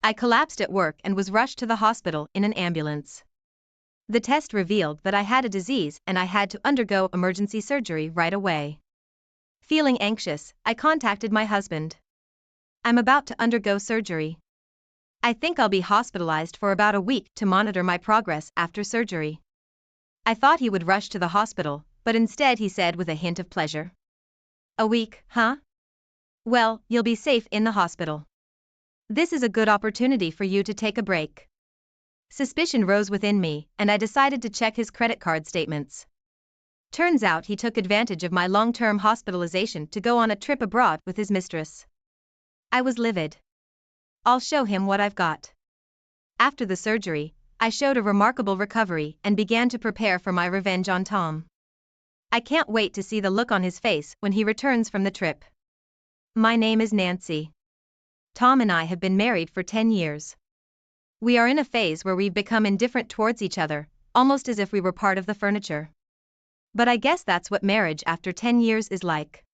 I collapsed at work and was rushed to the hospital in an ambulance. The test revealed that I had a disease and I had to undergo emergency surgery right away. Feeling anxious, I contacted my husband. I'm about to undergo surgery. I think I'll be hospitalized for about a week to monitor my progress after surgery. I thought he would rush to the hospital, but instead he said with a hint of pleasure. A week, huh? Well, you'll be safe in the hospital. This is a good opportunity for you to take a break. Suspicion rose within me, and I decided to check his credit card statements. Turns out he took advantage of my long-term hospitalization to go on a trip abroad with his mistress. I was livid. I'll show him what I've got. After the surgery, I showed a remarkable recovery and began to prepare for my revenge on Tom. I can't wait to see the look on his face when he returns from the trip. My name is Nancy. Tom and I have been married for 10 years. We are in a phase where we've become indifferent towards each other, almost as if we were part of the furniture. But I guess that's what marriage after 10 years is like.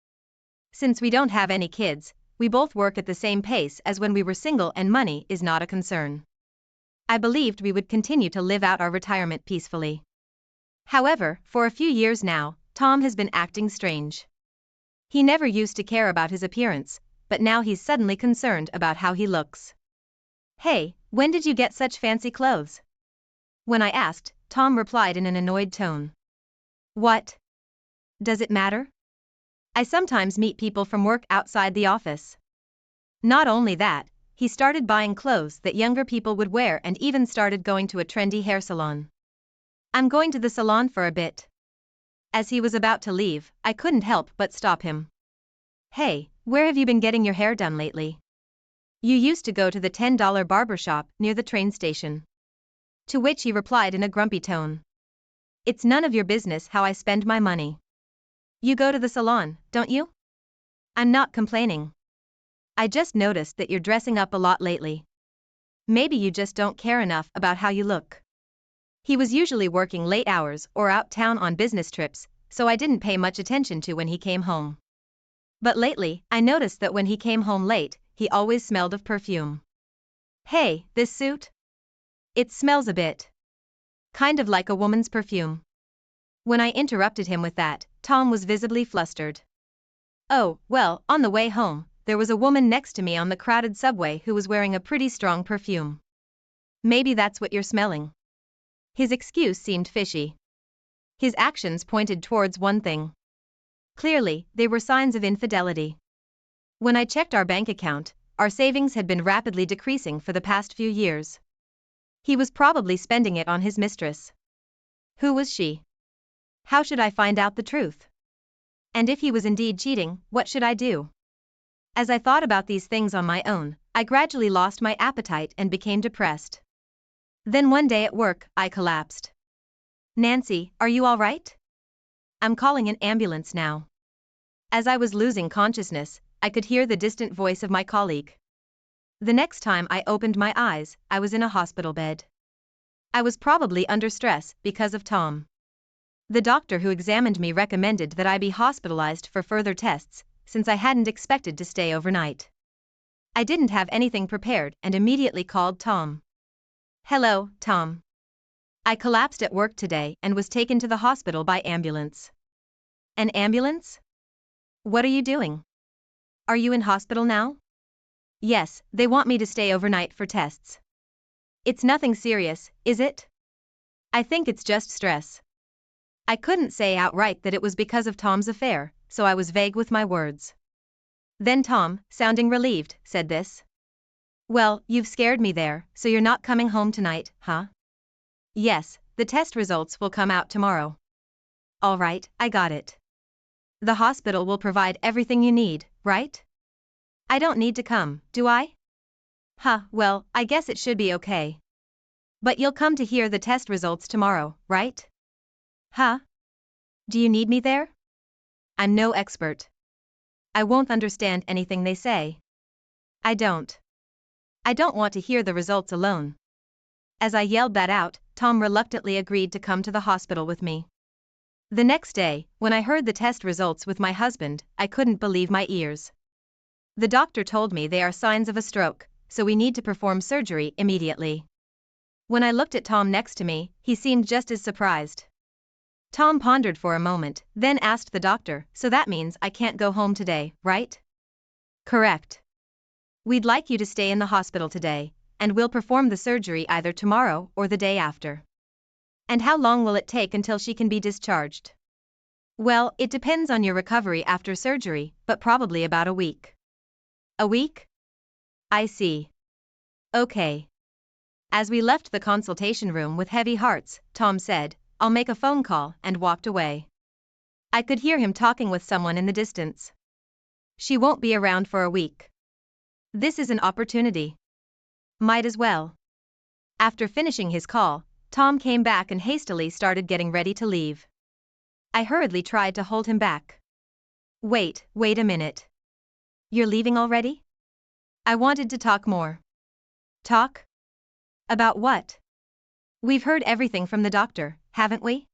Since we don't have any kids, we both work at the same pace as when we were single and money is not a concern. I believed we would continue to live out our retirement peacefully. However, for a few years now, Tom has been acting strange. He never used to care about his appearance, but now he's suddenly concerned about how he looks. Hey, when did you get such fancy clothes? When I asked, Tom replied in an annoyed tone. What? Does it matter? I sometimes meet people from work outside the office. Not only that, he started buying clothes that younger people would wear and even started going to a trendy hair salon. I'm going to the salon for a bit. As he was about to leave, I couldn't help but stop him. Hey, where have you been getting your hair done lately? You used to go to the $10 barbershop near the train station. To which he replied in a grumpy tone. It's none of your business how I spend my money. You go to the salon, don't you? I'm not complaining. I just noticed that you're dressing up a lot lately. Maybe you just don't care enough about how you look. He was usually working late hours or out town on business trips, so I didn't pay much attention to when he came home. But lately, I noticed that when he came home late, he always smelled of perfume. Hey, this suit? It smells a bit. Kind of like a woman's perfume. When I interrupted him with that, Tom was visibly flustered. Oh, well, on the way home, there was a woman next to me on the crowded subway who was wearing a pretty strong perfume. Maybe that's what you're smelling. His excuse seemed fishy. His actions pointed towards one thing. Clearly, they were signs of infidelity. When I checked our bank account, our savings had been rapidly decreasing for the past few years. He was probably spending it on his mistress. Who was she? How should I find out the truth? And if he was indeed cheating, what should I do? As I thought about these things on my own, I gradually lost my appetite and became depressed. Then one day at work, I collapsed. Nancy, are you all right? I'm calling an ambulance now. As I was losing consciousness, I could hear the distant voice of my colleague. The next time I opened my eyes, I was in a hospital bed. I was probably under stress because of Tom. The doctor who examined me recommended that I be hospitalized for further tests, since I hadn't expected to stay overnight. I didn't have anything prepared and immediately called Tom. Hello, Tom. I collapsed at work today and was taken to the hospital by ambulance. An ambulance? What are you doing? Are you in hospital now? Yes, they want me to stay overnight for tests. It's nothing serious, is it? I think it's just stress. I couldn't say outright that it was because of Tom's affair, so I was vague with my words. Then Tom, sounding relieved, said this. Well, you've scared me there, so you're not coming home tonight, huh? Yes, the test results will come out tomorrow. All right, I got it. The hospital will provide everything you need, right? I don't need to come, do I? Huh, well, I guess it should be okay. But you'll come to hear the test results tomorrow, right? Huh? Do you need me there? I'm no expert. I won't understand anything they say. I don't want to hear the results alone. As I yelled that out, Tom reluctantly agreed to come to the hospital with me. The next day, when I heard the test results with my husband, I couldn't believe my ears. The doctor told me they are signs of a stroke, so we need to perform surgery immediately. When I looked at Tom next to me, he seemed just as surprised. Tom pondered for a moment, then asked the doctor, "So that means I can't go home today, right?" "Correct. We'd like you to stay in the hospital today, and we'll perform the surgery either tomorrow or the day after." "And how long will it take until she can be discharged?" "Well, it depends on your recovery after surgery, but probably about a week." "A week? I see. Okay." As we left the consultation room with heavy hearts, Tom said, "I'll make a phone call," and walked away. I could hear him talking with someone in the distance. "She won't be around for a week. This is an opportunity. Might as well." After finishing his call, Tom came back and hastily started getting ready to leave. I hurriedly tried to hold him back. Wait a minute. You're leaving already?" I wanted to talk more. "Talk? About what?" "We've heard everything from the doctor, haven't we?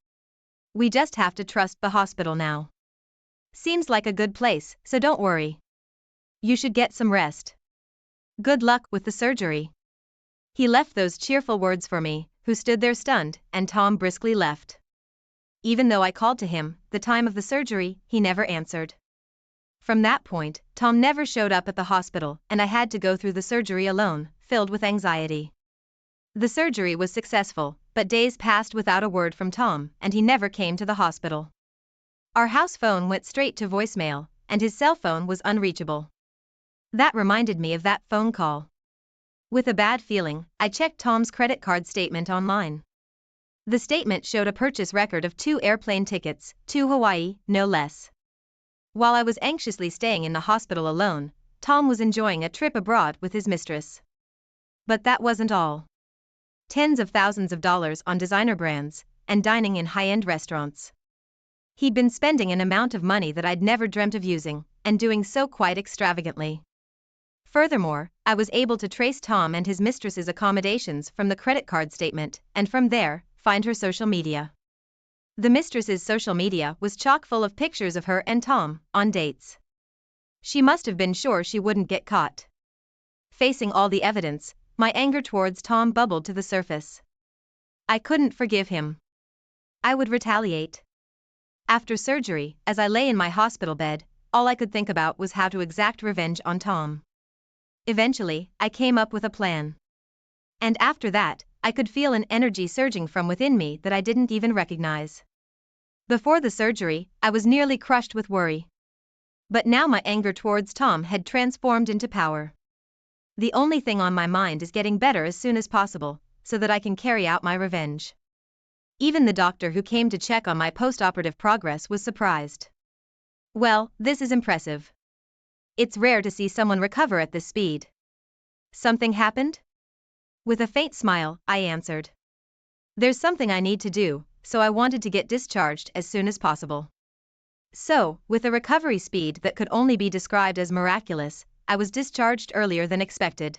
We just have to trust the hospital now. Seems like a good place, so don't worry. You should get some rest. Good luck with the surgery." He left those cheerful words for me, who stood there stunned, and Tom briskly left. Even though I called to him, the time of the surgery, he never answered. From that point, Tom never showed up at the hospital, and I had to go through the surgery alone, filled with anxiety. The surgery was successful, but days passed without a word from Tom, and he never came to the hospital. Our house phone went straight to voicemail, and his cell phone was unreachable. That reminded me of that phone call. With a bad feeling, I checked Tom's credit card statement online. The statement showed a purchase record of 2 airplane tickets, to Hawaii, no less. While I was anxiously staying in the hospital alone, Tom was enjoying a trip abroad with his mistress. But that wasn't all. Tens of thousands of dollars on designer brands, and dining in high-end restaurants. He'd been spending an amount of money that I'd never dreamt of using, and doing so quite extravagantly. Furthermore, I was able to trace Tom and his mistress's accommodations from the credit card statement, and from there, find her social media. The mistress's social media was chock full of pictures of her and Tom, on dates. She must have been sure she wouldn't get caught. Facing all the evidence, my anger towards Tom bubbled to the surface. I couldn't forgive him. I would retaliate. After surgery, as I lay in my hospital bed, all I could think about was how to exact revenge on Tom. Eventually, I came up with a plan. And after that, I could feel an energy surging from within me that I didn't even recognize. Before the surgery, I was nearly crushed with worry. But now my anger towards Tom had transformed into power. The only thing on my mind is getting better as soon as possible, so that I can carry out my revenge. Even the doctor who came to check on my post-operative progress was surprised. "Well, this is impressive. It's rare to see someone recover at this speed. Something happened?" With a faint smile, I answered. "There's something I need to do, so I wanted to get discharged as soon as possible." So, with a recovery speed that could only be described as miraculous, I was discharged earlier than expected.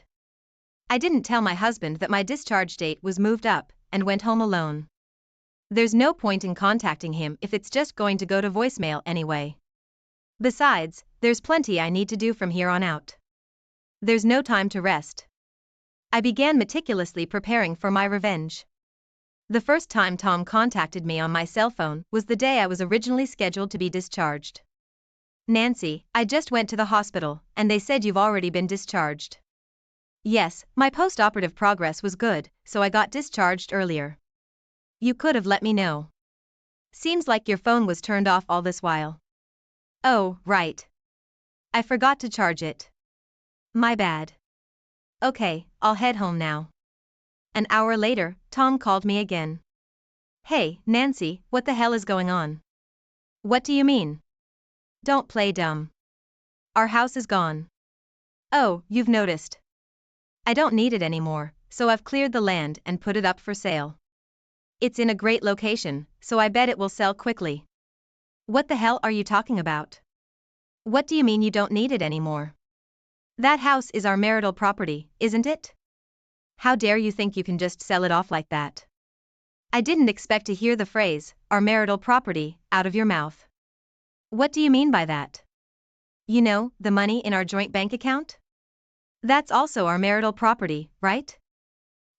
I didn't tell my husband that my discharge date was moved up, and went home alone. There's no point in contacting him if it's just going to go to voicemail anyway. Besides, there's plenty I need to do from here on out. There's no time to rest. I began meticulously preparing for my revenge. The first time Tom contacted me on my cell phone was the day I was originally scheduled to be discharged. "Nancy, I just went to the hospital, and they said you've already been discharged." "Yes, my post-operative progress was good, so I got discharged earlier." "You could have let me know. Seems like your phone was turned off all this while." "Oh, right. I forgot to charge it. My bad. Okay, I'll head home now." An hour later, Tom called me again. "Hey, Nancy, what the hell is going on?" "What do you mean?" "Don't play dumb. Our house is gone." "Oh, you've noticed. I don't need it anymore, so I've cleared the land and put it up for sale. It's in a great location, so I bet it will sell quickly." "What the hell are you talking about? What do you mean you don't need it anymore? That house is our marital property, isn't it? How dare you think you can just sell it off like that?" I didn't expect to hear the phrase, "our marital property," out of your mouth. "What do you mean by that?" "You know, the money in our joint bank account? That's also our marital property, right?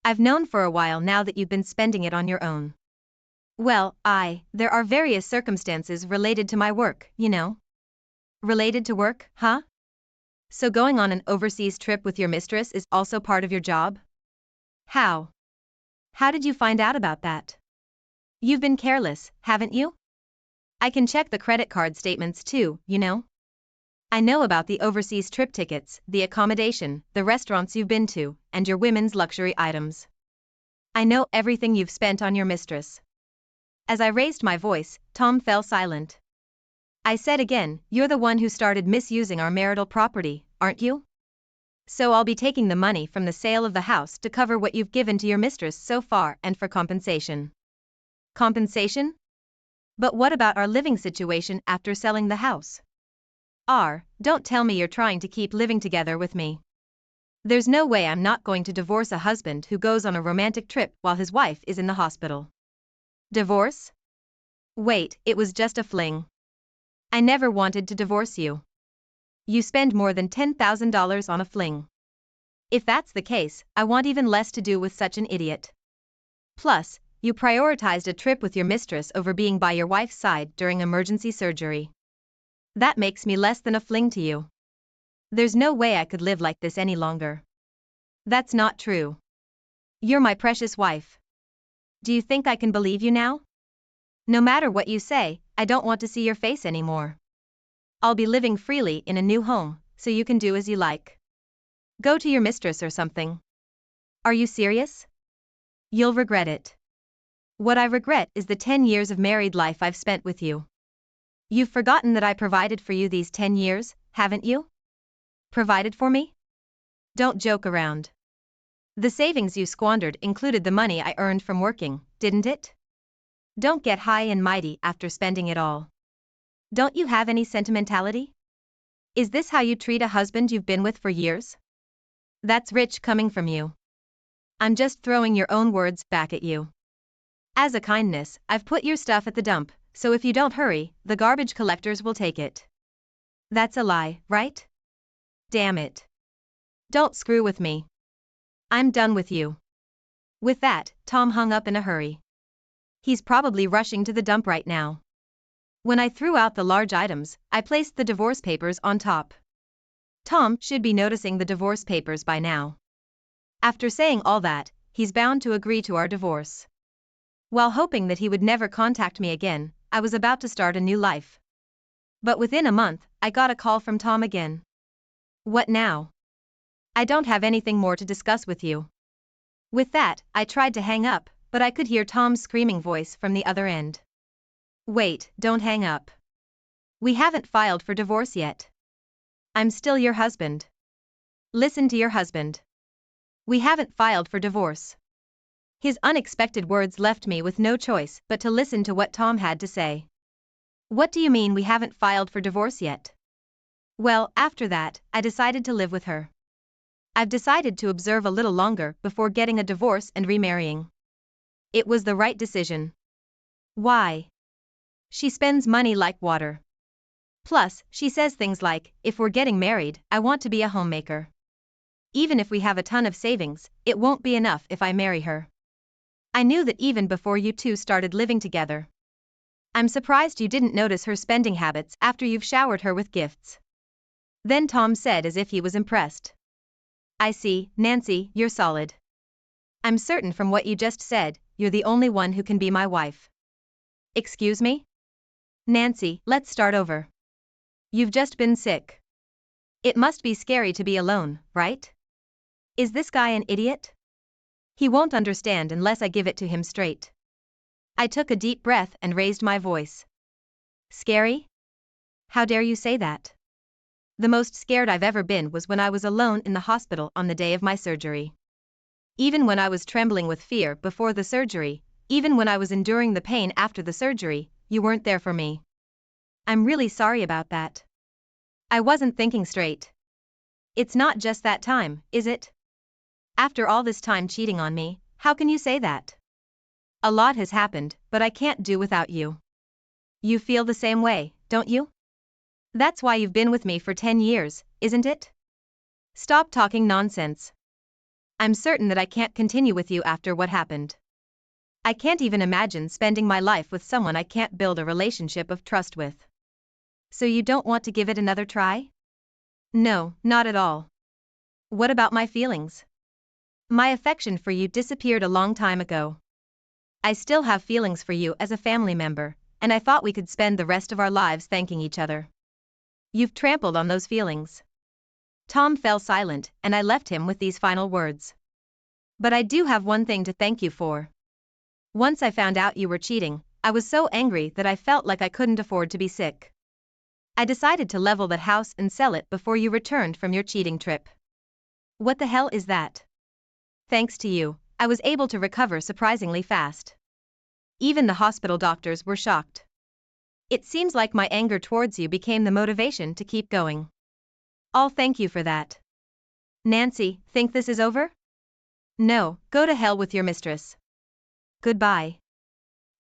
I've known for a while now that you've been spending it on your own. Well, there are various circumstances related to my work, you know. Related to work, huh? So going on an overseas trip with your mistress is also part of your job? How? How did you find out about that? You've been careless, haven't you? I can check the credit card statements too, you know. I know about the overseas trip tickets, the accommodation, the restaurants you've been to, and your women's luxury items. I know everything you've spent on your mistress. As I raised my voice, Tom fell silent. I said again, you're the one who started misusing our marital property, aren't you? So I'll be taking the money from the sale of the house to cover what you've given to your mistress so far and for compensation. Compensation? But what about our living situation after selling the house? Don't tell me you're trying to keep living together with me. There's no way I'm not going to divorce a husband who goes on a romantic trip while his wife is in the hospital. Divorce? Wait, it was just a fling. I never wanted to divorce you. You spend more than $10,000 on a fling. If that's the case, I want even less to do with such an idiot. Plus, you prioritized a trip with your mistress over being by your wife's side during emergency surgery. That makes me less than a fling to you. There's no way I could live like this any longer. That's not true. You're my precious wife. Do you think I can believe you now? No matter what you say, I don't want to see your face anymore. I'll be living freely in a new home, so you can do as you like. Go to your mistress or something. Are you serious? You'll regret it. What I regret is the 10 years of married life I've spent with you. You've forgotten that I provided for you these 10 years, haven't you? Provided for me? Don't joke around. The savings you squandered included the money I earned from working, didn't it? Don't get high and mighty after spending it all. Don't you have any sentimentality? Is this how you treat a husband you've been with for years? That's rich coming from you. I'm just throwing your own words back at you. As a kindness, I've put your stuff at the dump, so if you don't hurry, the garbage collectors will take it. That's a lie, right? Damn it. Don't screw with me. I'm done with you. With that, Tom hung up in a hurry. He's probably rushing to the dump right now. When I threw out the large items, I placed the divorce papers on top. Tom should be noticing the divorce papers by now. After saying all that, he's bound to agree to our divorce. While hoping that he would never contact me again, I was about to start a new life. But within a month, I got a call from Tom again. What now? I don't have anything more to discuss with you. With that, I tried to hang up, but I could hear Tom's screaming voice from the other end. Wait, don't hang up. We haven't filed for divorce yet. I'm still your husband. Listen to your husband. We haven't filed for divorce. His unexpected words left me with no choice but to listen to what Tom had to say. What do you mean we haven't filed for divorce yet? Well, after that, I decided to live with her. I've decided to observe a little longer before getting a divorce and remarrying. It was the right decision. Why? She spends money like water. Plus, she says things like, if we're getting married, I want to be a homemaker. Even if we have a ton of savings, it won't be enough if I marry her. I knew that even before you two started living together. I'm surprised you didn't notice her spending habits after you've showered her with gifts. Then Tom said as if he was impressed. I see, Nancy, you're solid. I'm certain from what you just said, you're the only one who can be my wife. Excuse me? Nancy, let's start over. You've just been sick. It must be scary to be alone, right? Is this guy an idiot? He won't understand unless I give it to him straight. I took a deep breath and raised my voice. Scary? How dare you say that? The most scared I've ever been was when I was alone in the hospital on the day of my surgery. Even when I was trembling with fear before the surgery, even when I was enduring the pain after the surgery, you weren't there for me. I'm really sorry about that. I wasn't thinking straight. It's not just that time, is it? After all this time cheating on me, how can you say that? A lot has happened, but I can't do without you. You feel the same way, don't you? That's why you've been with me for 10 years, isn't it? Stop talking nonsense. I'm certain that I can't continue with you after what happened. I can't even imagine spending my life with someone I can't build a relationship of trust with. So you don't want to give it another try? No, not at all. What about my feelings? My affection for you disappeared a long time ago. I still have feelings for you as a family member, and I thought we could spend the rest of our lives thanking each other. You've trampled on those feelings. Tom fell silent, and I left him with these final words. But I do have one thing to thank you for. Once I found out you were cheating, I was so angry that I felt like I couldn't afford to be sick. I decided to level that house and sell it before you returned from your cheating trip. What the hell is that? Thanks to you, I was able to recover surprisingly fast. Even the hospital doctors were shocked. It seems like my anger towards you became the motivation to keep going. I'll thank you for that. Nancy, think this is over? No, go to hell with your mistress. Goodbye.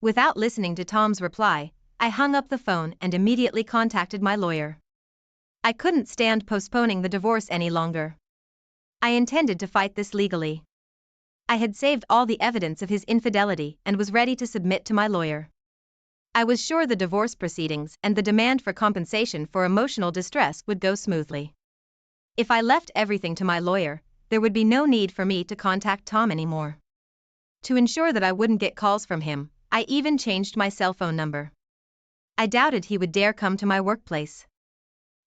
Without listening to Tom's reply, I hung up the phone and immediately contacted my lawyer. I couldn't stand postponing the divorce any longer. I intended to fight this legally. I had saved all the evidence of his infidelity and was ready to submit to my lawyer. I was sure the divorce proceedings and the demand for compensation for emotional distress would go smoothly. If I left everything to my lawyer, there would be no need for me to contact Tom anymore. To ensure that I wouldn't get calls from him, I even changed my cell phone number. I doubted he would dare come to my workplace.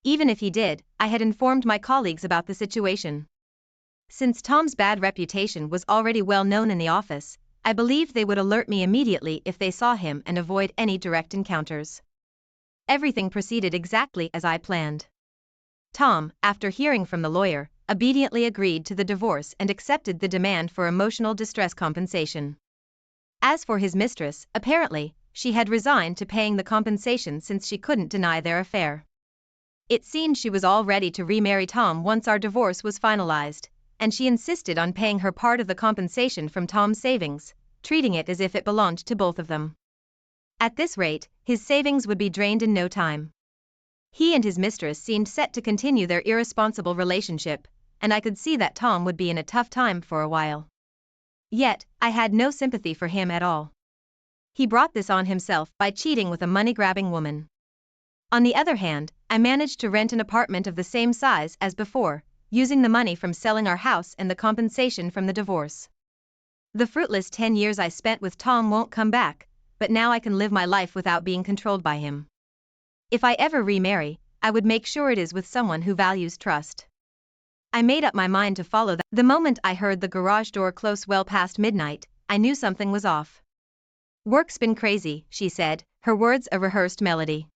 Even if he did, I had informed my colleagues about the situation. Since Tom's bad reputation was already well known in the office, I believed they would alert me immediately if they saw him and avoid any direct encounters. Everything proceeded exactly as I planned. Tom, after hearing from the lawyer, obediently agreed to the divorce and accepted the demand for emotional distress compensation. As for his mistress, apparently, she had resigned to paying the compensation since she couldn't deny their affair. It seemed she was all ready to remarry Tom once our divorce was finalized, and she insisted on paying her part of the compensation from Tom's savings, treating it as if it belonged to both of them. At this rate, his savings would be drained in no time. He and his mistress seemed set to continue their irresponsible relationship, and I could see that Tom would be in a tough time for a while. Yet, I had no sympathy for him at all. He brought this on himself by cheating with a money-grabbing woman. On the other hand, I managed to rent an apartment of the same size as before, using the money from selling our house and the compensation from the divorce. The fruitless 10 years I spent with Tom won't come back, but now I can live my life without being controlled by him. If I ever remarry, I would make sure it is with someone who values trust. I made up my mind to follow that. The moment I heard the garage door close well past midnight, I knew something was off. Work's been crazy, she said, her words a rehearsed melody.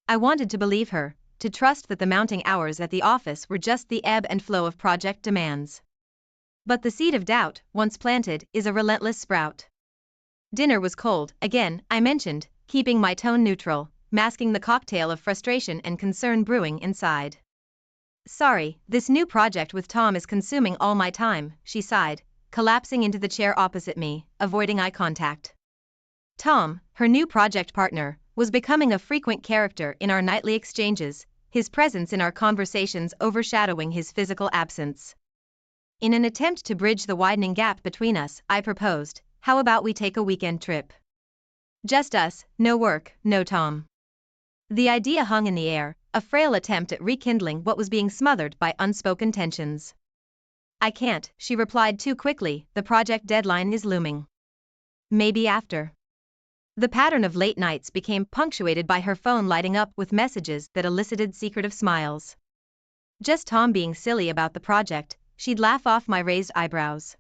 I wanted to believe her, to trust that the mounting hours at the office were just the ebb and flow of project demands. But the seed of doubt, once planted, is a relentless sprout. Dinner was cold, again, I mentioned, keeping my tone neutral, masking the cocktail of frustration and concern brewing inside. Sorry, this new project with Tom is consuming all my time, she sighed, collapsing into the chair opposite me, avoiding eye contact. Tom, her new project partner, was becoming a frequent character in our nightly exchanges, his presence in our conversations overshadowing his physical absence. In an attempt to bridge the widening gap between us, I proposed, how about we take a weekend trip? Just us, no work, no Tom. The idea hung in the air, a frail attempt at rekindling what was being smothered by unspoken tensions. I can't, she replied too quickly, the project deadline is looming. Maybe after. The pattern of late nights became punctuated by her phone lighting up with messages that elicited secretive smiles. Just Tom being silly about the project, she'd laugh off my raised eyebrows.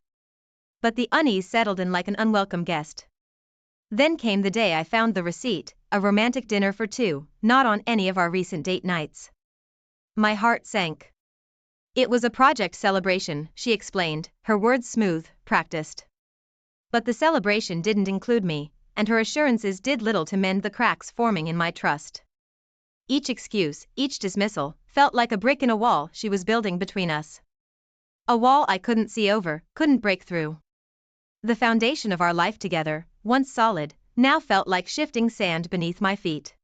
But the unease settled in like an unwelcome guest. Then came the day I found the receipt, a romantic dinner for two, not on any of our recent date nights. My heart sank. It was a project celebration, she explained, her words smooth, practiced. But the celebration didn't include me, and her assurances did little to mend the cracks forming in my trust. Each excuse, each dismissal, felt like a brick in a wall she was building between us. A wall I couldn't see over, couldn't break through. The foundation of our life together, once solid, now felt like shifting sand beneath my feet.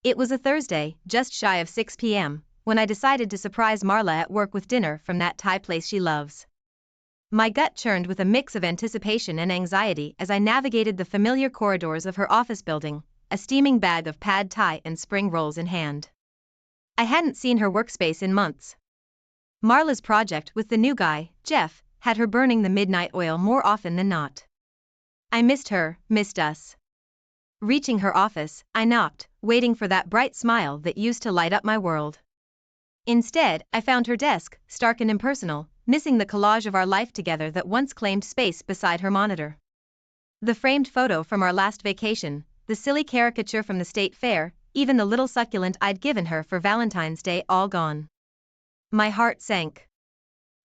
It was a Thursday, just shy of 6 p.m., when I decided to surprise Marla at work with dinner from that Thai place she loves. My gut churned with a mix of anticipation and anxiety as I navigated the familiar corridors of her office building, a steaming bag of pad thai and spring rolls in hand. I hadn't seen her workspace in months. Marla's project with the new guy, Jeff, had her burning the midnight oil more often than not. I missed her, missed us. Reaching her office, I knocked, waiting for that bright smile that used to light up my world. Instead, I found her desk, stark and impersonal, missing the collage of our life together that once claimed space beside her monitor. The framed photo from our last vacation, the silly caricature from the state fair, even the little succulent I'd given her for Valentine's Day, all gone. My heart sank.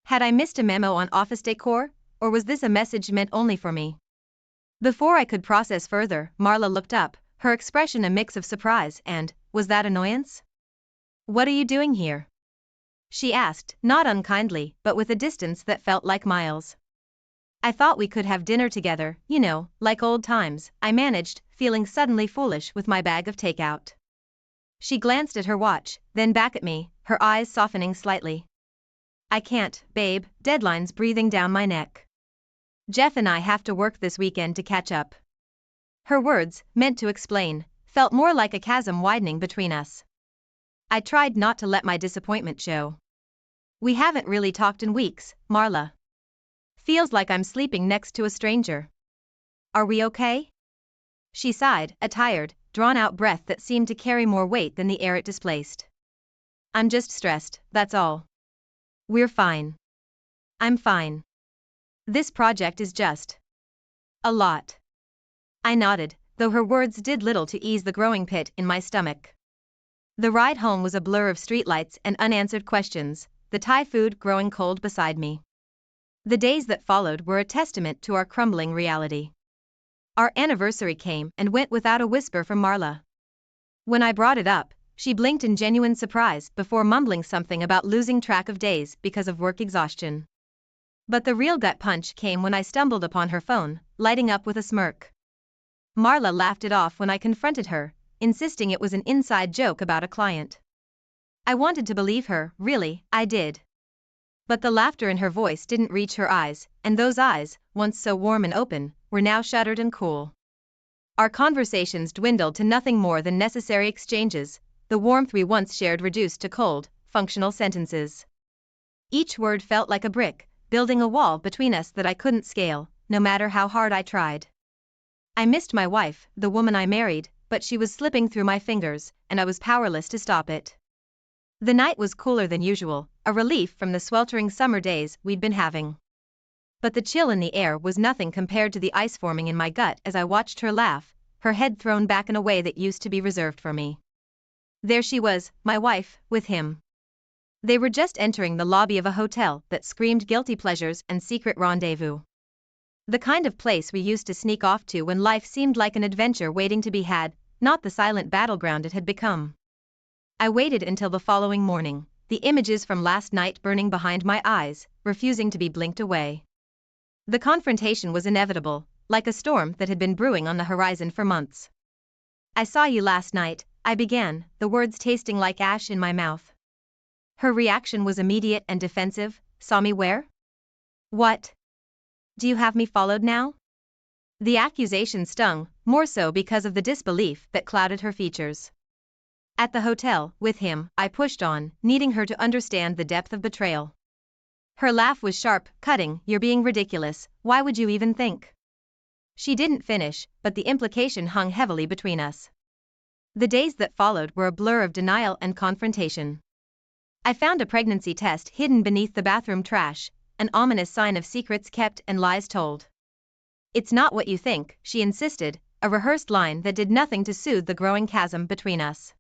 Had I missed a memo on office decor, or was this a message meant only for me? Before I could process further, Marla looked up, her expression a mix of surprise and, was that annoyance? "What are you doing here?" she asked, not unkindly, but with a distance that felt like miles. "I thought we could have dinner together, you know, like old times," I managed, feeling suddenly foolish with my bag of takeout. She glanced at her watch, then back at me, her eyes softening slightly. "I can't, babe, deadline's breathing down my neck. Jeff and I have to work this weekend to catch up." Her words, meant to explain, felt more like a chasm widening between us. I tried not to let my disappointment show. "We haven't really talked in weeks, Marla. Feels like I'm sleeping next to a stranger. Are we okay?" She sighed, a tired, drawn-out breath that seemed to carry more weight than the air it displaced. "I'm just stressed, that's all. We're fine. I'm fine. This project is just a lot." I nodded, though her words did little to ease the growing pit in my stomach. The ride home was a blur of streetlights and unanswered questions, the Thai food growing cold beside me. The days that followed were a testament to our crumbling reality. Our anniversary came and went without a whisper from Marla. When I brought it up, she blinked in genuine surprise before mumbling something about losing track of days because of work exhaustion. But the real gut punch came when I stumbled upon her phone, lighting up with a smirk. Marla laughed it off when I confronted her, insisting it was an inside joke about a client. I wanted to believe her, really, I did. But the laughter in her voice didn't reach her eyes, and those eyes, once so warm and open, were now shuttered and cool. Our conversations dwindled to nothing more than necessary exchanges, the warmth we once shared reduced to cold, functional sentences. Each word felt like a brick, building a wall between us that I couldn't scale, no matter how hard I tried. I missed my wife, the woman I married, but she was slipping through my fingers, and I was powerless to stop it. The night was cooler than usual, a relief from the sweltering summer days we'd been having. But the chill in the air was nothing compared to the ice forming in my gut as I watched her laugh, her head thrown back in a way that used to be reserved for me. There she was, my wife, with him. They were just entering the lobby of a hotel that screamed guilty pleasures and secret rendezvous. The kind of place we used to sneak off to when life seemed like an adventure waiting to be had, not the silent battleground it had become. I waited until the following morning, the images from last night burning behind my eyes, refusing to be blinked away. The confrontation was inevitable, like a storm that had been brewing on the horizon for months. "I saw you last night," I began, the words tasting like ash in my mouth. Her reaction was immediate and defensive. "Saw me where? What? Do you have me followed now?" The accusation stung, more so because of the disbelief that clouded her features. "At the hotel, with him," I pushed on, needing her to understand the depth of betrayal. Her laugh was sharp, cutting. "You're being ridiculous, why would you even think?" She didn't finish, but the implication hung heavily between us. The days that followed were a blur of denial and confrontation. I found a pregnancy test hidden beneath the bathroom trash, an ominous sign of secrets kept and lies told. "It's not what you think," she insisted, a rehearsed line that did nothing to soothe the growing chasm between us.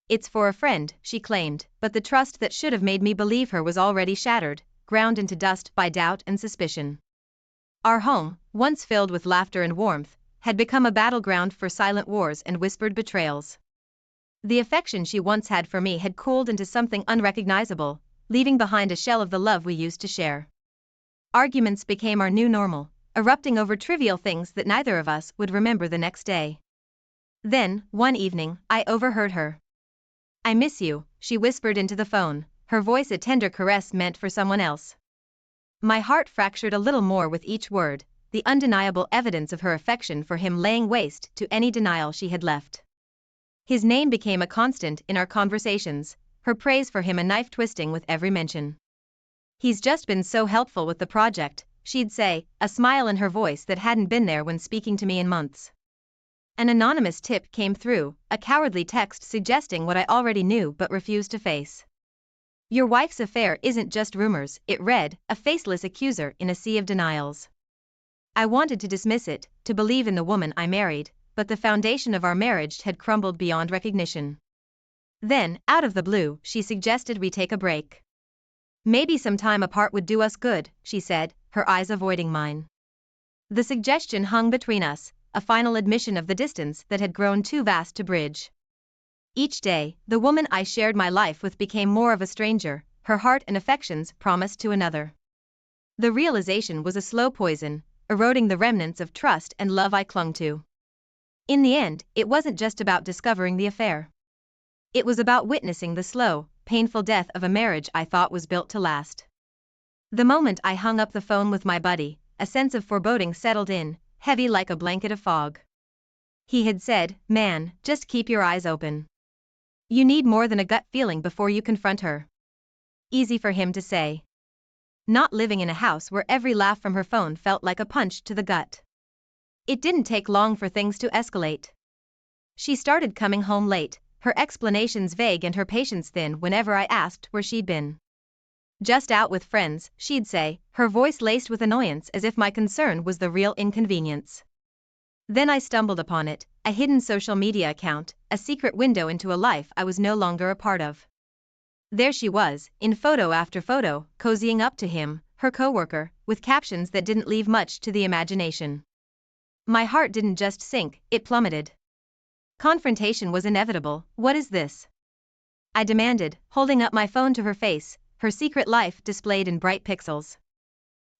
"It's for a friend," she claimed, but the trust that should have made me believe her was already shattered, ground into dust by doubt and suspicion. Our home, once filled with laughter and warmth, had become a battleground for silent wars and whispered betrayals. The affection she once had for me had cooled into something unrecognizable, leaving behind a shell of the love we used to share. Arguments became our new normal, erupting over trivial things that neither of us would remember the next day. Then, one evening, I overheard her. I miss you, she whispered into the phone, her voice a tender caress meant for someone else. My heart fractured a little more with each word, the undeniable evidence of her affection for him laying waste to any denial she had left. His name became a constant in our conversations, her praise for him a knife twisting with every mention. He's just been so helpful with the project, she'd say, a smile in her voice that hadn't been there when speaking to me in months. An anonymous tip came through, a cowardly text suggesting what I already knew but refused to face. Your wife's affair isn't just rumors, it read, a faceless accuser in a sea of denials. I wanted to dismiss it, to believe in the woman I married, but the foundation of our marriage had crumbled beyond recognition. Then, out of the blue, she suggested we take a break. Maybe some time apart would do us good, she said, her eyes avoiding mine. The suggestion hung between us, a final admission of the distance that had grown too vast to bridge. Each day, the woman I shared my life with became more of a stranger, her heart and affections promised to another. The realization was a slow poison, eroding the remnants of trust and love I clung to. In the end, it wasn't just about discovering the affair. It was about witnessing the slow, painful death of a marriage I thought was built to last. The moment I hung up the phone with my buddy, a sense of foreboding settled in, heavy like a blanket of fog. He had said, "Man, just keep your eyes open. You need more than a gut feeling before you confront her." Easy for him to say. Not living in a house where every laugh from her phone felt like a punch to the gut. It didn't take long for things to escalate. She started coming home late, her explanations vague and her patience thin whenever I asked where she'd been. Just out with friends, she'd say, her voice laced with annoyance as if my concern was the real inconvenience. Then I stumbled upon it, a hidden social media account, a secret window into a life I was no longer a part of. There she was, in photo after photo, cozying up to him, her coworker, with captions that didn't leave much to the imagination. My heart didn't just sink, it plummeted. Confrontation was inevitable. What is this? I demanded, holding up my phone to her face, her secret life displayed in bright pixels.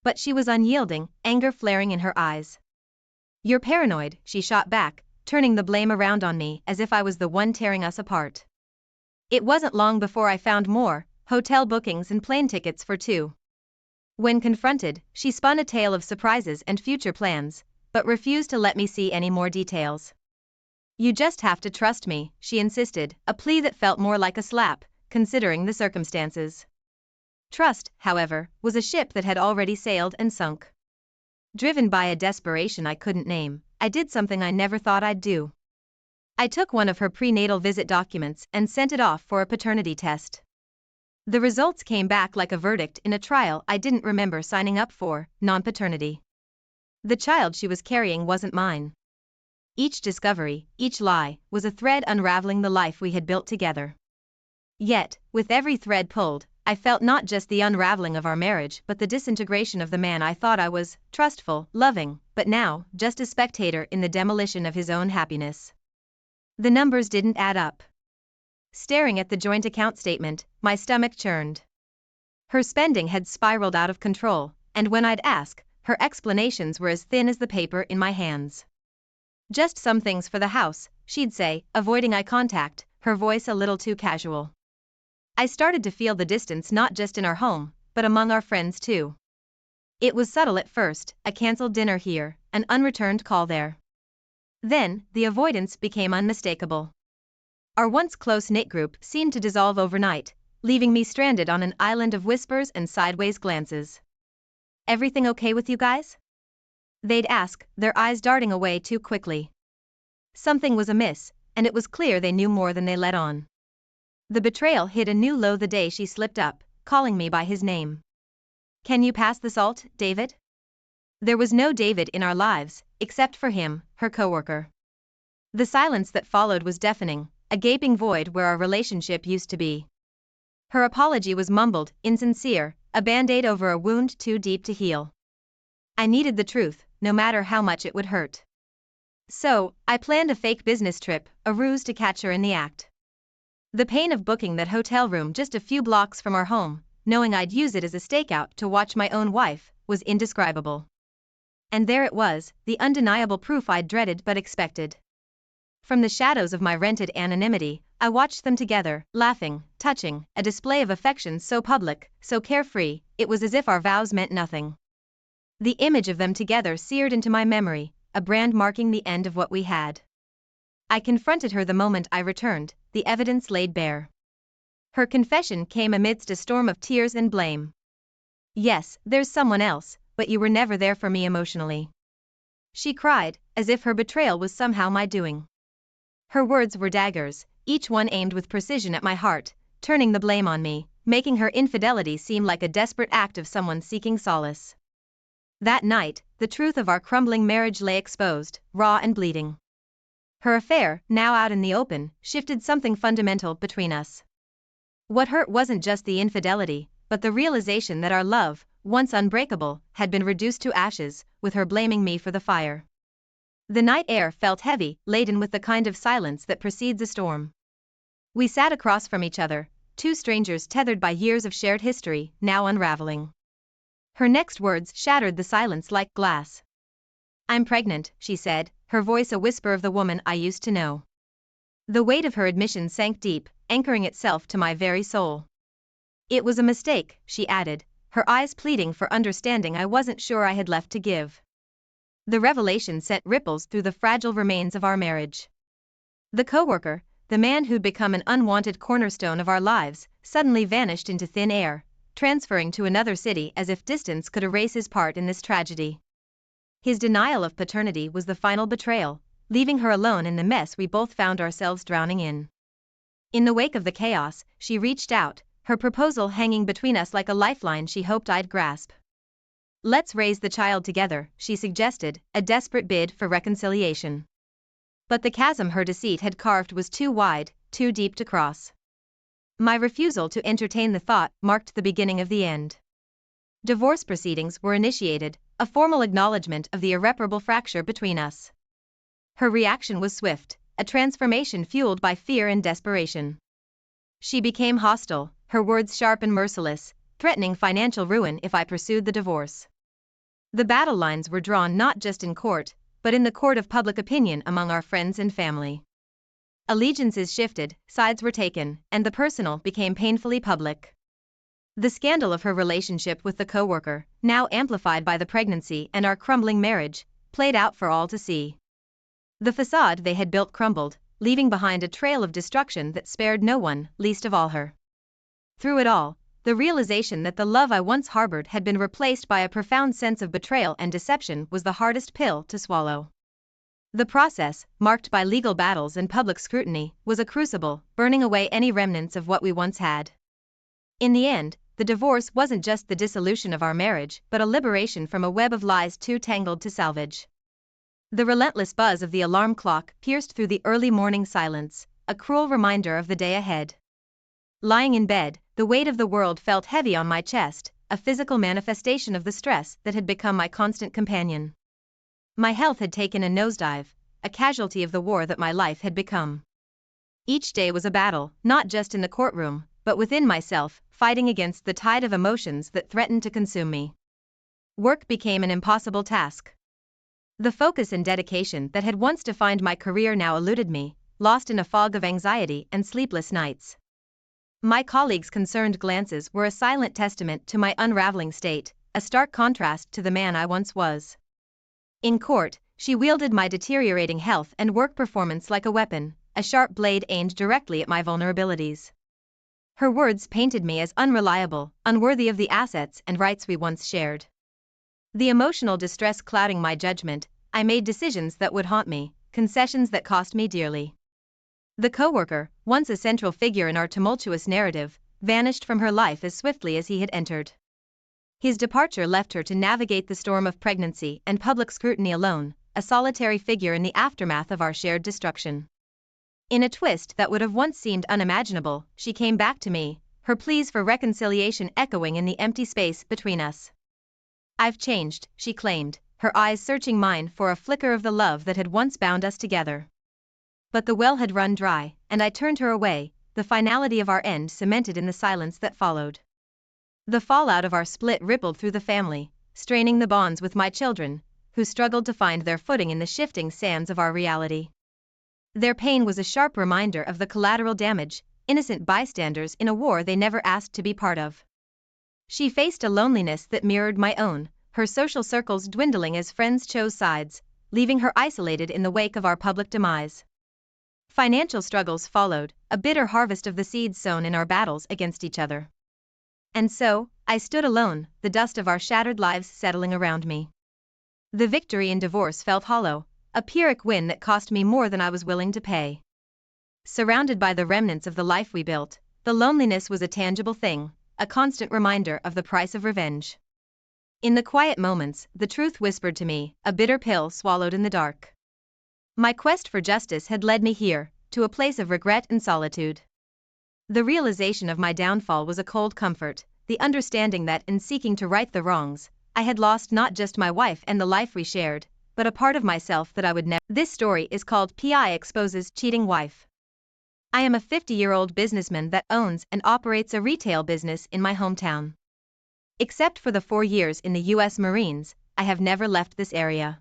But she was unyielding, anger flaring in her eyes. You're paranoid, she shot back, turning the blame around on me as if I was the one tearing us apart. It wasn't long before I found more, hotel bookings and plane tickets for two. When confronted, she spun a tale of surprises and future plans, but refused to let me see any more details. You just have to trust me, she insisted, a plea that felt more like a slap, considering the circumstances. Trust, however, was a ship that had already sailed and sunk. Driven by a desperation I couldn't name, I did something I never thought I'd do. I took one of her prenatal visit documents and sent it off for a paternity test. The results came back like a verdict in a trial I didn't remember signing up for, non-paternity. The child she was carrying wasn't mine. Each discovery, each lie, was a thread unraveling the life we had built together. Yet, with every thread pulled, I felt not just the unraveling of our marriage but the disintegration of the man I thought I was, trustful, loving, but now, just a spectator in the demolition of his own happiness. The numbers didn't add up. Staring at the joint account statement, my stomach churned. Her spending had spiraled out of control, and when I'd ask, her explanations were as thin as the paper in my hands. Just some things for the house, she'd say, avoiding eye contact, her voice a little too casual. I started to feel the distance not just in our home, but among our friends too. It was subtle at first, a cancelled dinner here, an unreturned call there. Then, the avoidance became unmistakable. Our once close-knit group seemed to dissolve overnight, leaving me stranded on an island of whispers and sideways glances. Everything okay with you guys? They'd ask, their eyes darting away too quickly. Something was amiss, and it was clear they knew more than they let on. The betrayal hit a new low the day she slipped up, calling me by his name. Can you pass the salt, David? There was no David in our lives, except for him, her coworker. The silence that followed was deafening, a gaping void where our relationship used to be. Her apology was mumbled, insincere, a band-aid over a wound too deep to heal. I needed the truth, no matter how much it would hurt. So, I planned a fake business trip, a ruse to catch her in the act. The pain of booking that hotel room just a few blocks from our home, knowing I'd use it as a stakeout to watch my own wife, was indescribable. And there it was, the undeniable proof I'd dreaded but expected. From the shadows of my rented anonymity, I watched them together, laughing, touching, a display of affection so public, so carefree, it was as if our vows meant nothing. The image of them together seared into my memory, a brand marking the end of what we had. I confronted her the moment I returned, the evidence laid bare. Her confession came amidst a storm of tears and blame. "Yes, there's someone else, but you were never there for me emotionally," she cried, as if her betrayal was somehow my doing. Her words were daggers, each one aimed with precision at my heart, turning the blame on me, making her infidelity seem like a desperate act of someone seeking solace. That night, the truth of our crumbling marriage lay exposed, raw and bleeding. Her affair, now out in the open, shifted something fundamental between us. What hurt wasn't just the infidelity, but the realization that our love, once unbreakable, had been reduced to ashes, with her blaming me for the fire. The night air felt heavy, laden with the kind of silence that precedes a storm. We sat across from each other, two strangers tethered by years of shared history, now unraveling. Her next words shattered the silence like glass. "I'm pregnant," she said, her voice a whisper of the woman I used to know. The weight of her admission sank deep, anchoring itself to my very soul. "It was a mistake," she added, her eyes pleading for understanding I wasn't sure I had left to give. The revelation sent ripples through the fragile remains of our marriage. The coworker, the man who'd become an unwanted cornerstone of our lives, suddenly vanished into thin air, transferring to another city as if distance could erase his part in this tragedy. His denial of paternity was the final betrayal, leaving her alone in the mess we both found ourselves drowning in. In the wake of the chaos, she reached out, her proposal hanging between us like a lifeline she hoped I'd grasp. "Let's raise the child together," she suggested, a desperate bid for reconciliation. But the chasm her deceit had carved was too wide, too deep to cross. My refusal to entertain the thought marked the beginning of the end. Divorce proceedings were initiated, a formal acknowledgement of the irreparable fracture between us. Her reaction was swift, a transformation fueled by fear and desperation. She became hostile, her words sharp and merciless, threatening financial ruin if I pursued the divorce. The battle lines were drawn not just in court, but in the court of public opinion among our friends and family. Allegiances shifted, sides were taken, and the personal became painfully public. The scandal of her relationship with the coworker, now amplified by the pregnancy and our crumbling marriage, played out for all to see. The facade they had built crumbled, leaving behind a trail of destruction that spared no one, least of all her. Through it all, the realization that the love I once harbored had been replaced by a profound sense of betrayal and deception was the hardest pill to swallow. The process, marked by legal battles and public scrutiny, was a crucible, burning away any remnants of what we once had. In the end, the divorce wasn't just the dissolution of our marriage, but a liberation from a web of lies too tangled to salvage. The relentless buzz of the alarm clock pierced through the early morning silence, a cruel reminder of the day ahead. Lying in bed, the weight of the world felt heavy on my chest, a physical manifestation of the stress that had become my constant companion. My health had taken a nosedive, a casualty of the war that my life had become. Each day was a battle, not just in the courtroom, but within myself, fighting against the tide of emotions that threatened to consume me. Work became an impossible task. The focus and dedication that had once defined my career now eluded me, lost in a fog of anxiety and sleepless nights. My colleagues' concerned glances were a silent testament to my unraveling state, a stark contrast to the man I once was. In court, she wielded my deteriorating health and work performance like a weapon, a sharp blade aimed directly at my vulnerabilities. Her words painted me as unreliable, unworthy of the assets and rights we once shared. The emotional distress clouding my judgment, I made decisions that would haunt me, concessions that cost me dearly. The coworker, once a central figure in our tumultuous narrative, vanished from her life as swiftly as he had entered. His departure left her to navigate the storm of pregnancy and public scrutiny alone, a solitary figure in the aftermath of our shared destruction. In a twist that would have once seemed unimaginable, she came back to me, her pleas for reconciliation echoing in the empty space between us. "I've changed," she claimed, her eyes searching mine for a flicker of the love that had once bound us together. But the well had run dry, and I turned her away, the finality of our end cemented in the silence that followed. The fallout of our split rippled through the family, straining the bonds with my children, who struggled to find their footing in the shifting sands of our reality. Their pain was a sharp reminder of the collateral damage, innocent bystanders in a war they never asked to be part of. She faced a loneliness that mirrored my own, her social circles dwindling as friends chose sides, leaving her isolated in the wake of our public demise. Financial struggles followed, a bitter harvest of the seeds sown in our battles against each other. And so, I stood alone, the dust of our shattered lives settling around me. The victory in divorce felt hollow, a Pyrrhic win that cost me more than I was willing to pay. Surrounded by the remnants of the life we built, the loneliness was a tangible thing, a constant reminder of the price of revenge. In the quiet moments, the truth whispered to me, a bitter pill swallowed in the dark. My quest for justice had led me here, to a place of regret and solitude. The realization of my downfall was a cold comfort, the understanding that in seeking to right the wrongs, I had lost not just my wife and the life we shared, but a part of myself that I would never. This story is called P.I. Exposes Cheating Wife. I am a 50-year-old businessman that owns and operates a retail business in my hometown. Except for the 4 years in the U.S. Marines, I have never left this area.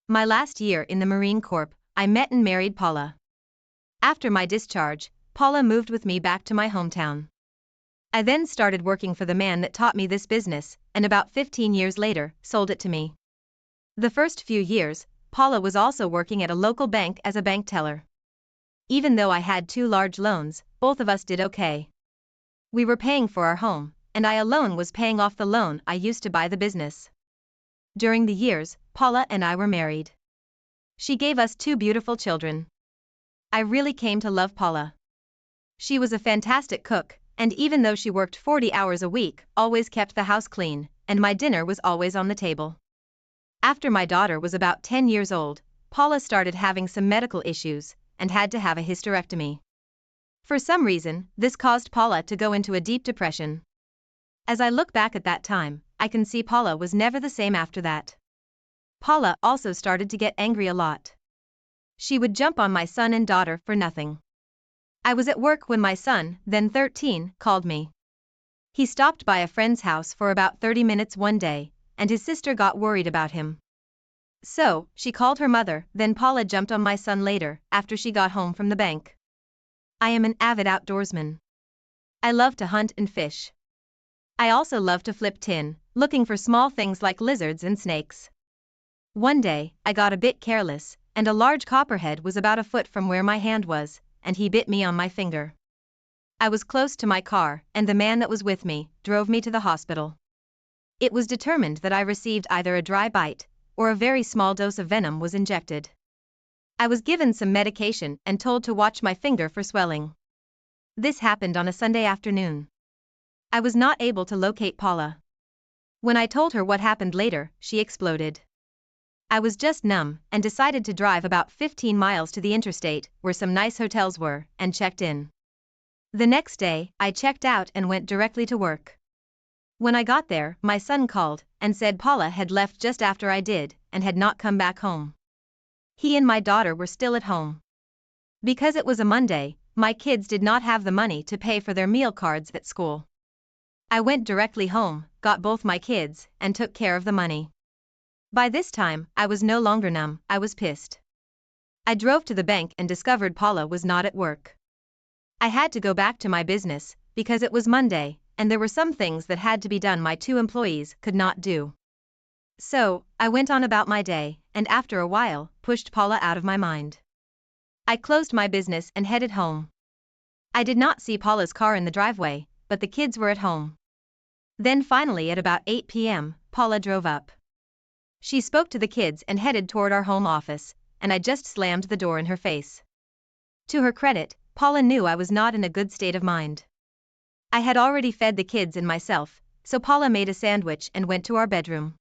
My last year in the Marine Corps, I met and married Paula. After my discharge, Paula moved with me back to my hometown. I then started working for the man that taught me this business, and about 15 years later, sold it to me. The first few years, Paula was also working at a local bank as a bank teller. Even though I had 2 large loans, both of us did okay. We were paying for our home, and I alone was paying off the loan I used to buy the business. During the years, Paula and I were married. She gave us 2 beautiful children. I really came to love Paula. She was a fantastic cook, and even though she worked 40 hours a week, always kept the house clean, and my dinner was always on the table. After my daughter was about 10 years old, Paula started having some medical issues, and had to have a hysterectomy. For some reason, this caused Paula to go into a deep depression. As I look back at that time, I can see Paula was never the same after that. Paula also started to get angry a lot. She would jump on my son and daughter for nothing. I was at work when my son, then 13, called me. He stopped by a friend's house for about 30 minutes one day, and his sister got worried about him. So, she called her mother, then Paula jumped on my son later, after she got home from the bank. I am an avid outdoorsman. I love to hunt and fish. I also love to flip tin, looking for small things like lizards and snakes. One day, I got a bit careless, and a large copperhead was about a foot from where my hand was, and he bit me on my finger. I was close to my car, and the man that was with me drove me to the hospital. It was determined that I received either a dry bite, or a very small dose of venom was injected. I was given some medication and told to watch my finger for swelling. This happened on a Sunday afternoon. I was not able to locate Paula. When I told her what happened later, she exploded. I was just numb, and decided to drive about 15 miles to the interstate, where some nice hotels were, and checked in. The next day, I checked out and went directly to work. When I got there, my son called, and said Paula had left just after I did, and had not come back home. He and my daughter were still at home. Because it was a Monday, my kids did not have the money to pay for their meal cards at school. I went directly home, got both my kids, and took care of the money. By this time, I was no longer numb, I was pissed. I drove to the bank and discovered Paula was not at work. I had to go back to my business, because it was Monday, and there were some things that had to be done my 2 employees could not do. So, I went on about my day, and after a while, pushed Paula out of my mind. I closed my business and headed home. I did not see Paula's car in the driveway, but the kids were at home. Then finally at about 8 p.m., Paula drove up. She spoke to the kids and headed toward our home office, and I just slammed the door in her face. To her credit, Paula knew I was not in a good state of mind. I had already fed the kids and myself, so Paula made a sandwich and went to our bedroom.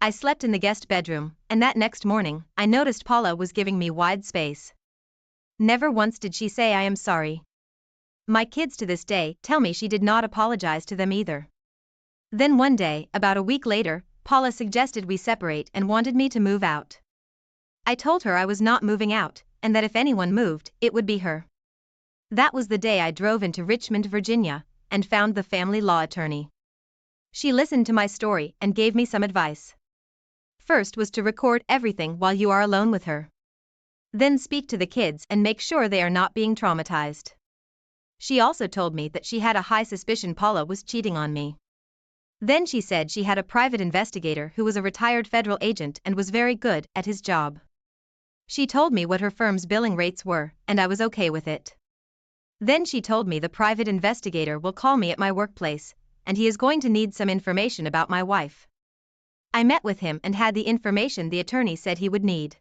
I slept in the guest bedroom, and that next morning, I noticed Paula was giving me wide space. Never once did she say I am sorry. My kids to this day tell me she did not apologize to them either. Then one day, about a week later, Paula suggested we separate and wanted me to move out. I told her I was not moving out, and that if anyone moved, it would be her. That was the day I drove into Richmond, Virginia, and found the family law attorney. She listened to my story and gave me some advice. First was to record everything while you are alone with her. Then speak to the kids and make sure they are not being traumatized. She also told me that she had a high suspicion Paula was cheating on me. Then she said she had a private investigator who was a retired federal agent and was very good at his job. She told me what her firm's billing rates were, and I was okay with it. Then she told me the private investigator will call me at my workplace, and he is going to need some information about my wife. I met with him and had the information the attorney said he would need.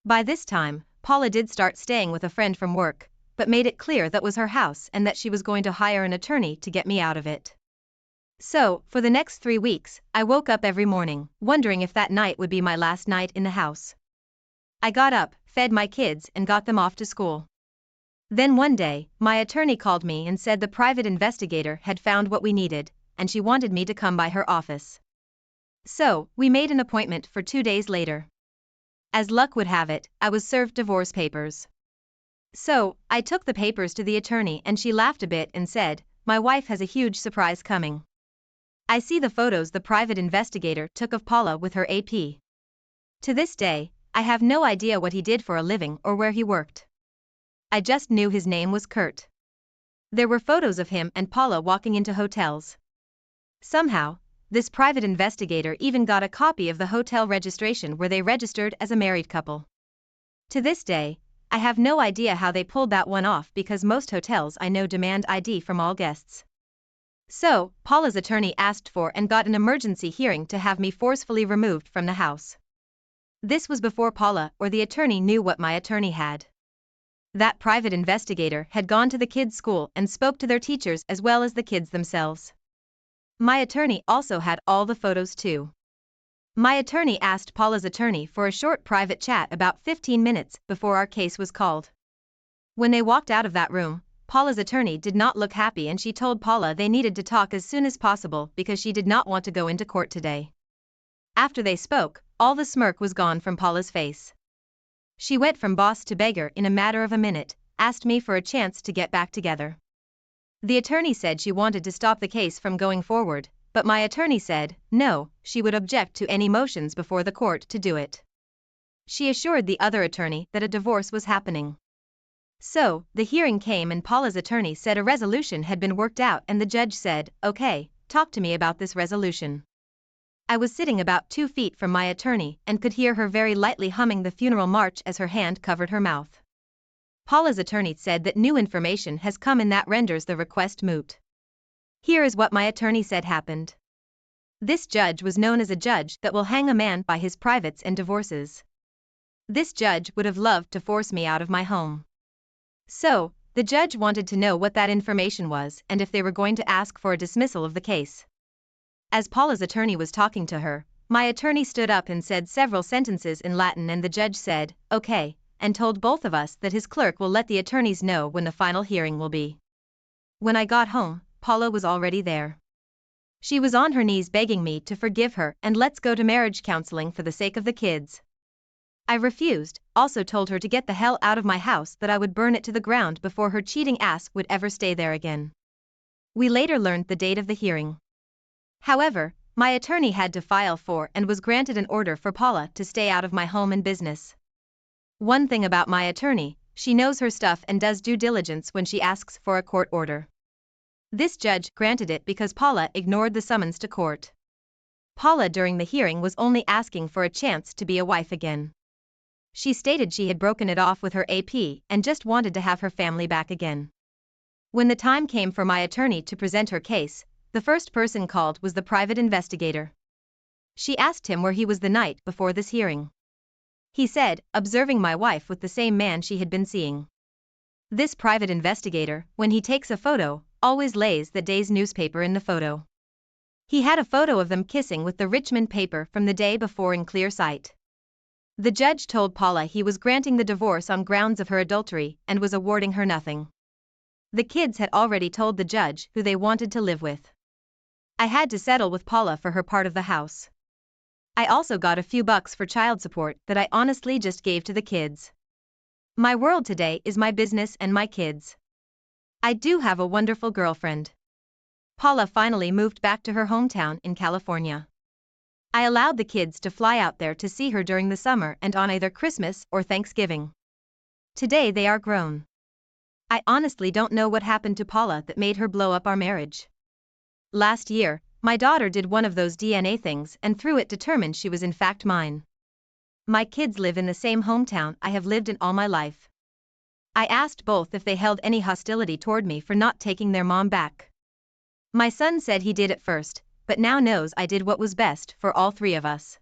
By this time, Paula did start staying with a friend from work, but made it clear that was her house and that she was going to hire an attorney to get me out of it. So, for the next 3 weeks, I woke up every morning, wondering if that night would be my last night in the house. I got up, fed my kids, and got them off to school. Then one day, my attorney called me and said the private investigator had found what we needed, and she wanted me to come by her office. So, we made an appointment for 2 days later. As luck would have it, I was served divorce papers. So, I took the papers to the attorney and she laughed a bit and said, "My wife has a huge surprise coming. I see the photos the private investigator took of Paula with her AP. To this day, I have no idea what he did for a living or where he worked. I just knew his name was Kurt. There were photos of him and Paula walking into hotels. Somehow, this private investigator even got a copy of the hotel registration where they registered as a married couple. To this day, I have no idea how they pulled that one off because most hotels I know demand ID from all guests. So, Paula's attorney asked for and got an emergency hearing to have me forcefully removed from the house. This was before Paula or the attorney knew what my attorney had. That private investigator had gone to the kids' school and spoke to their teachers as well as the kids themselves. My attorney also had all the photos too. My attorney asked Paula's attorney for a short private chat about 15 minutes before our case was called. When they walked out of that room, Paula's attorney did not look happy and she told Paula they needed to talk as soon as possible because she did not want to go into court today. After they spoke, all the smirk was gone from Paula's face. She went from boss to beggar in a matter of a minute, asked me for a chance to get back together. The attorney said she wanted to stop the case from going forward, but my attorney said, no, she would object to any motions before the court to do it. She assured the other attorney that a divorce was happening. So, the hearing came and Paula's attorney said a resolution had been worked out and the judge said, okay, talk to me about this resolution. I was sitting about 2 feet from my attorney and could hear her very lightly humming the funeral march as her hand covered her mouth. Paula's attorney said that new information has come in that renders the request moot. Here is what my attorney said happened. This judge was known as a judge that will hang a man by his privates and divorces. This judge would have loved to force me out of my home. So, the judge wanted to know what that information was and if they were going to ask for a dismissal of the case. As Paula's attorney was talking to her, my attorney stood up and said several sentences in Latin and the judge said, okay, and told both of us that his clerk will let the attorneys know when the final hearing will be. When I got home, Paula was already there. She was on her knees begging me to forgive her and let's go to marriage counseling for the sake of the kids. I refused, also told her to get the hell out of my house, that I would burn it to the ground before her cheating ass would ever stay there again. We later learned the date of the hearing. However, my attorney had to file for and was granted an order for Paula to stay out of my home and business. One thing about my attorney, she knows her stuff and does due diligence when she asks for a court order. This judge granted it because Paula ignored the summons to court. Paula during the hearing was only asking for a chance to be a wife again. She stated she had broken it off with her AP and just wanted to have her family back again. When the time came for my attorney to present her case, the first person called was the private investigator. She asked him where he was the night before this hearing. He said, observing my wife with the same man she had been seeing. This private investigator, when he takes a photo, always lays the day's newspaper in the photo. He had a photo of them kissing with the Richmond paper from the day before in clear sight. The judge told Paula he was granting the divorce on grounds of her adultery and was awarding her nothing. The kids had already told the judge who they wanted to live with. I had to settle with Paula for her part of the house. I also got a few bucks for child support that I honestly just gave to the kids. My world today is my business and my kids. I do have a wonderful girlfriend. Paula finally moved back to her hometown in California. I allowed the kids to fly out there to see her during the summer and on either Christmas or Thanksgiving. Today they are grown. I honestly don't know what happened to Paula that made her blow up our marriage. Last year, my daughter did one of those DNA things and through it determined she was in fact mine. My kids live in the same hometown I have lived in all my life. I asked both if they held any hostility toward me for not taking their mom back. My son said he did at first, but now knows I did what was best for all three of us.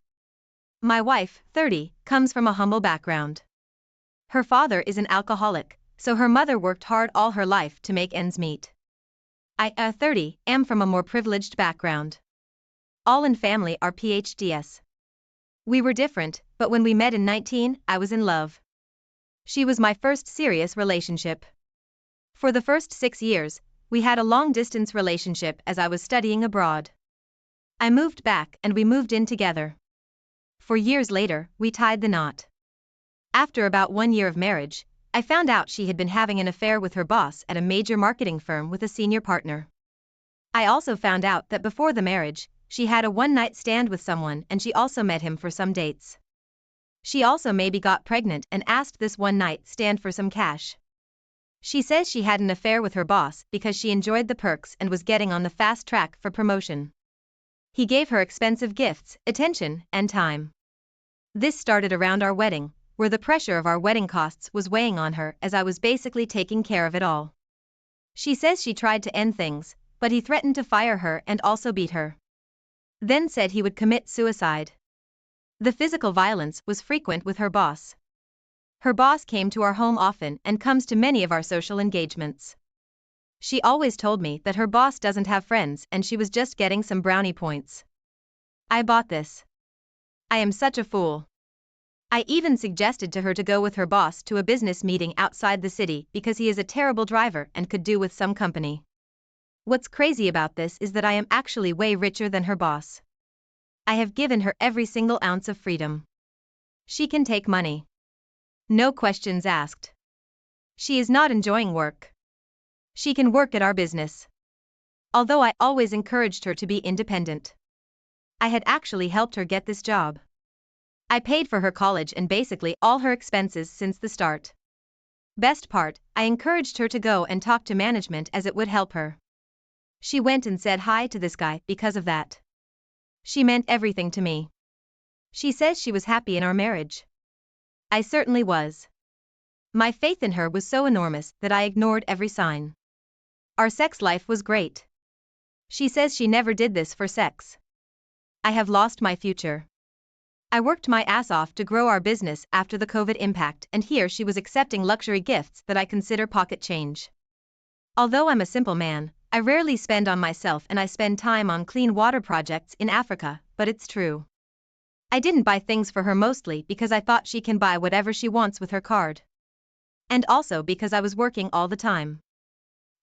My wife, 30, comes from a humble background. Her father is an alcoholic, so her mother worked hard all her life to make ends meet. I, 30, am from a more privileged background. All in family are PhDs. We were different, but when we met in 19, I was in love. She was my first serious relationship. For the first 6 years, we had a long-distance relationship as I was studying abroad. I moved back and we moved in together. 4 years later, we tied the knot. After about 1 year of marriage, I found out she had been having an affair with her boss at a major marketing firm with a senior partner. I also found out that before the marriage, she had a one-night stand with someone and she also met him for some dates. She also maybe got pregnant and asked this one-night stand for some cash. She says she had an affair with her boss because she enjoyed the perks and was getting on the fast track for promotion. He gave her expensive gifts, attention, and time. This started around our wedding, where the pressure of our wedding costs was weighing on her as I was basically taking care of it all. She says she tried to end things, but he threatened to fire her and also beat her. Then said he would commit suicide. The physical violence was frequent with her boss. Her boss came to our home often and comes to many of our social engagements. She always told me that her boss doesn't have friends and she was just getting some brownie points. I bought this. I am such a fool. I even suggested to her to go with her boss to a business meeting outside the city because he is a terrible driver and could do with some company. What's crazy about this is that I am actually way richer than her boss. I have given her every single ounce of freedom. She can take money. No questions asked. She is not enjoying work. She can work at our business. Although I always encouraged her to be independent. I had actually helped her get this job. I paid for her college and basically all her expenses since the start. Best part, I encouraged her to go and talk to management as it would help her. She went and said hi to this guy because of that. She meant everything to me. She says she was happy in our marriage. I certainly was. My faith in her was so enormous that I ignored every sign. Our sex life was great. She says she never did this for sex. I have lost my future. I worked my ass off to grow our business after the COVID impact, and here she was accepting luxury gifts that I consider pocket change. Although I'm a simple man, I rarely spend on myself and I spend time on clean water projects in Africa, but it's true. I didn't buy things for her mostly because I thought she can buy whatever she wants with her card. And also because I was working all the time.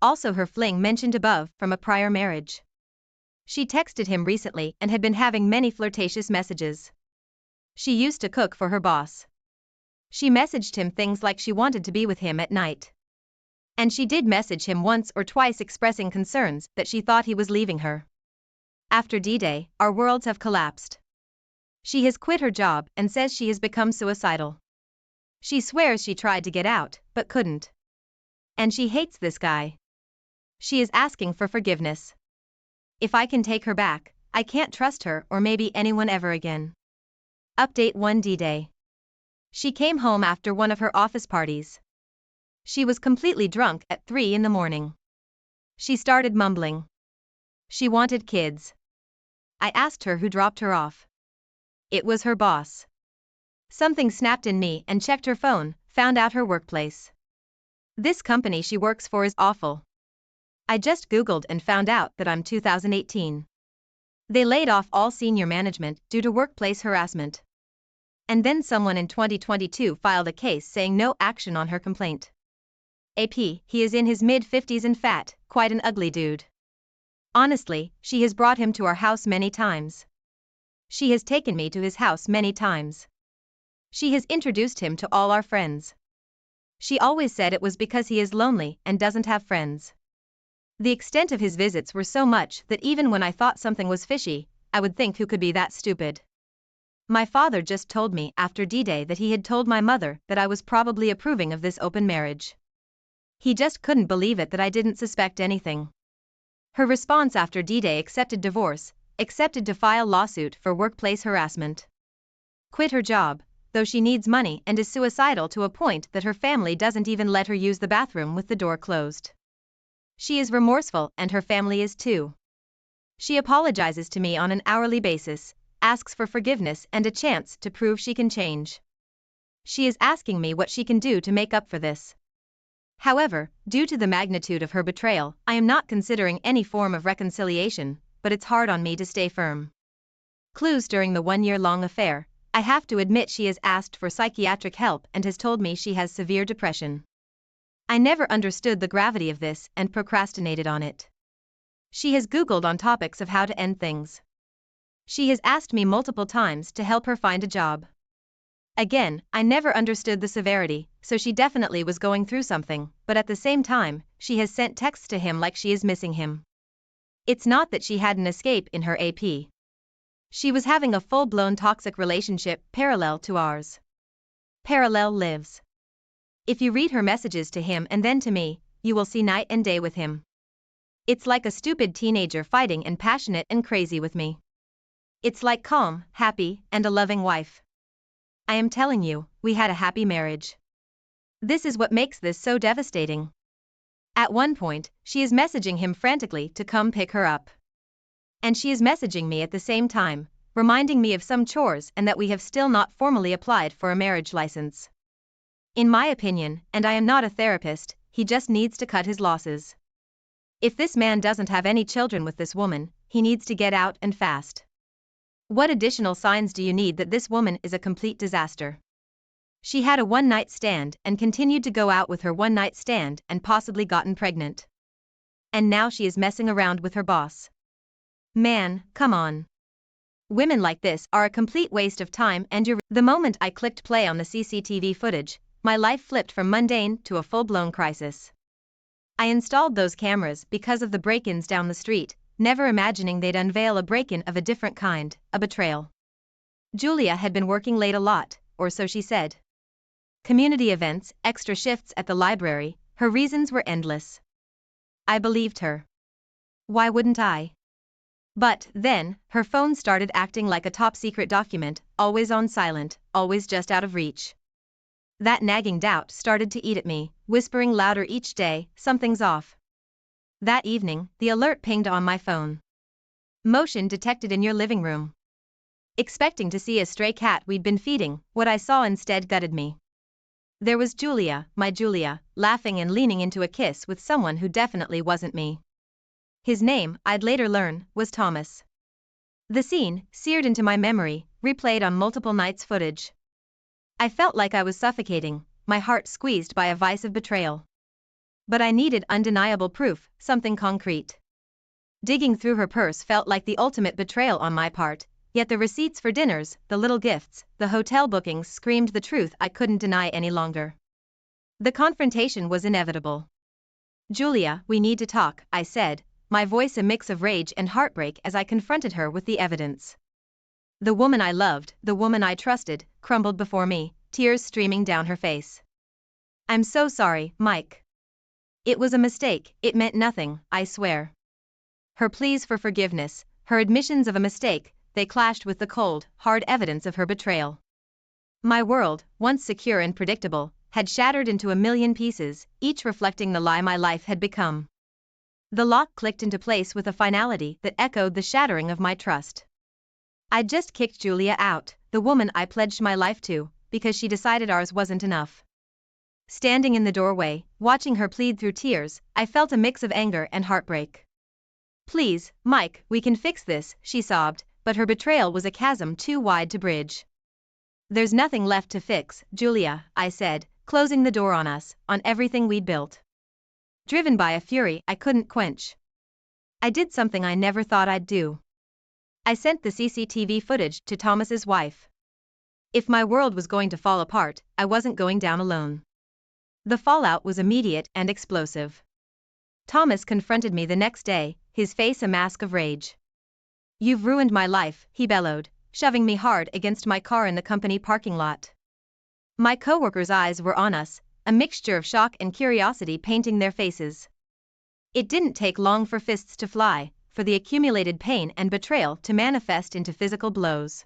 Also her fling mentioned above from a prior marriage. She texted him recently and had been having many flirtatious messages. She used to cook for her boss. She messaged him things like she wanted to be with him at night. And she did message him once or twice expressing concerns that she thought he was leaving her. After D-Day, our worlds have collapsed. She has quit her job and says she has become suicidal. She swears she tried to get out, but couldn't. And she hates this guy. She is asking for forgiveness. If I can take her back, I can't trust her or maybe anyone ever again. Update 1 D-Day. She came home after one of her office parties. She was completely drunk at 3 in the morning. She started mumbling. She wanted kids. I asked her who dropped her off. It was her boss. Something snapped in me and checked her phone, found out her workplace. This company she works for is awful. I just Googled and found out that I'm 2018. They laid off all senior management due to workplace harassment. And then someone in 2022 filed a case saying no action on her complaint. AP, he is in his mid-50s and fat, quite an ugly dude. Honestly, she has brought him to our house many times. She has taken me to his house many times. She has introduced him to all our friends. She always said it was because he is lonely and doesn't have friends. The extent of his visits were so much that even when I thought something was fishy, I would think who could be that stupid. My father just told me after D-Day that he had told my mother that I was probably approving of this open marriage. He just couldn't believe it that I didn't suspect anything. Her response after D-Day: accepted divorce, accepted to file lawsuit for workplace harassment. Quit her job, though she needs money, and is suicidal to a point that her family doesn't even let her use the bathroom with the door closed. She is remorseful and her family is too. She apologizes to me on an hourly basis, asks for forgiveness and a chance to prove she can change. She is asking me what she can do to make up for this. However, due to the magnitude of her betrayal, I am not considering any form of reconciliation, but it's hard on me to stay firm. Clues: during the one-year-long affair, I have to admit she has asked for psychiatric help and has told me she has severe depression. I never understood the gravity of this and procrastinated on it. She has Googled on topics of how to end things. She has asked me multiple times to help her find a job. Again, I never understood the severity, so she definitely was going through something, but at the same time, she has sent texts to him like she is missing him. It's not that she had an escape in her AP. She was having a full-blown toxic relationship parallel to ours. Parallel lives. If you read her messages to him and then to me, you will see night and day with him. It's like a stupid teenager fighting and passionate and crazy with me. It's like calm, happy, and a loving wife. I am telling you, we had a happy marriage. This is what makes this so devastating. At one point, she is messaging him frantically to come pick her up. And she is messaging me at the same time, reminding me of some chores and that we have still not formally applied for a marriage license. In my opinion, and I am not a therapist, he just needs to cut his losses. If this man doesn't have any children with this woman, he needs to get out and fast. What additional signs do you need that this woman is a complete disaster? She had a one-night stand and continued to go out with her one-night stand and possibly gotten pregnant. And now she is messing around with her boss. Man, come on. Women like this are a complete waste of time and your— The moment I clicked play on the CCTV footage, my life flipped from mundane to a full-blown crisis. I installed those cameras because of the break-ins down the street, never imagining they'd unveil a break-in of a different kind, a betrayal. Julia had been working late a lot, or so she said. Community events, extra shifts at the library, her reasons were endless. I believed her. Why wouldn't I? But, then, her phone started acting like a top-secret document, always on silent, always just out of reach. That nagging doubt started to eat at me, whispering louder each day, something's off. That evening, the alert pinged on my phone. Motion detected in your living room. Expecting to see a stray cat we'd been feeding, what I saw instead gutted me. There was Julia, my Julia, laughing and leaning into a kiss with someone who definitely wasn't me. His name, I'd later learn, was Thomas. The scene, seared into my memory, replayed on multiple nights' footage. I felt like I was suffocating, my heart squeezed by a vice of betrayal. But I needed undeniable proof, something concrete. Digging through her purse felt like the ultimate betrayal on my part, yet the receipts for dinners, the little gifts, the hotel bookings screamed the truth I couldn't deny any longer. The confrontation was inevitable. Julia, we need to talk, I said, my voice a mix of rage and heartbreak as I confronted her with the evidence. The woman I loved, the woman I trusted, crumbled before me, tears streaming down her face. I'm so sorry, Mike. It was a mistake, it meant nothing, I swear. Her pleas for forgiveness, her admissions of a mistake, they clashed with the cold, hard evidence of her betrayal. My world, once secure and predictable, had shattered into a million pieces, each reflecting the lie my life had become. The lock clicked into place with a finality that echoed the shattering of my trust. I'd just kicked Julia out, the woman I pledged my life to, because she decided ours wasn't enough. Standing in the doorway, watching her plead through tears, I felt a mix of anger and heartbreak. Please, Mike, we can fix this, she sobbed, but her betrayal was a chasm too wide to bridge. There's nothing left to fix, Julia, I said, closing the door on us, on everything we'd built. Driven by a fury I couldn't quench. I did something I never thought I'd do. I sent the CCTV footage to Thomas's wife. If my world was going to fall apart, I wasn't going down alone. The fallout was immediate and explosive. Thomas confronted me the next day, his face a mask of rage. You've ruined my life, he bellowed, shoving me hard against my car in the company parking lot. My coworkers' eyes were on us, a mixture of shock and curiosity painting their faces. It didn't take long for fists to fly, for the accumulated pain and betrayal to manifest into physical blows.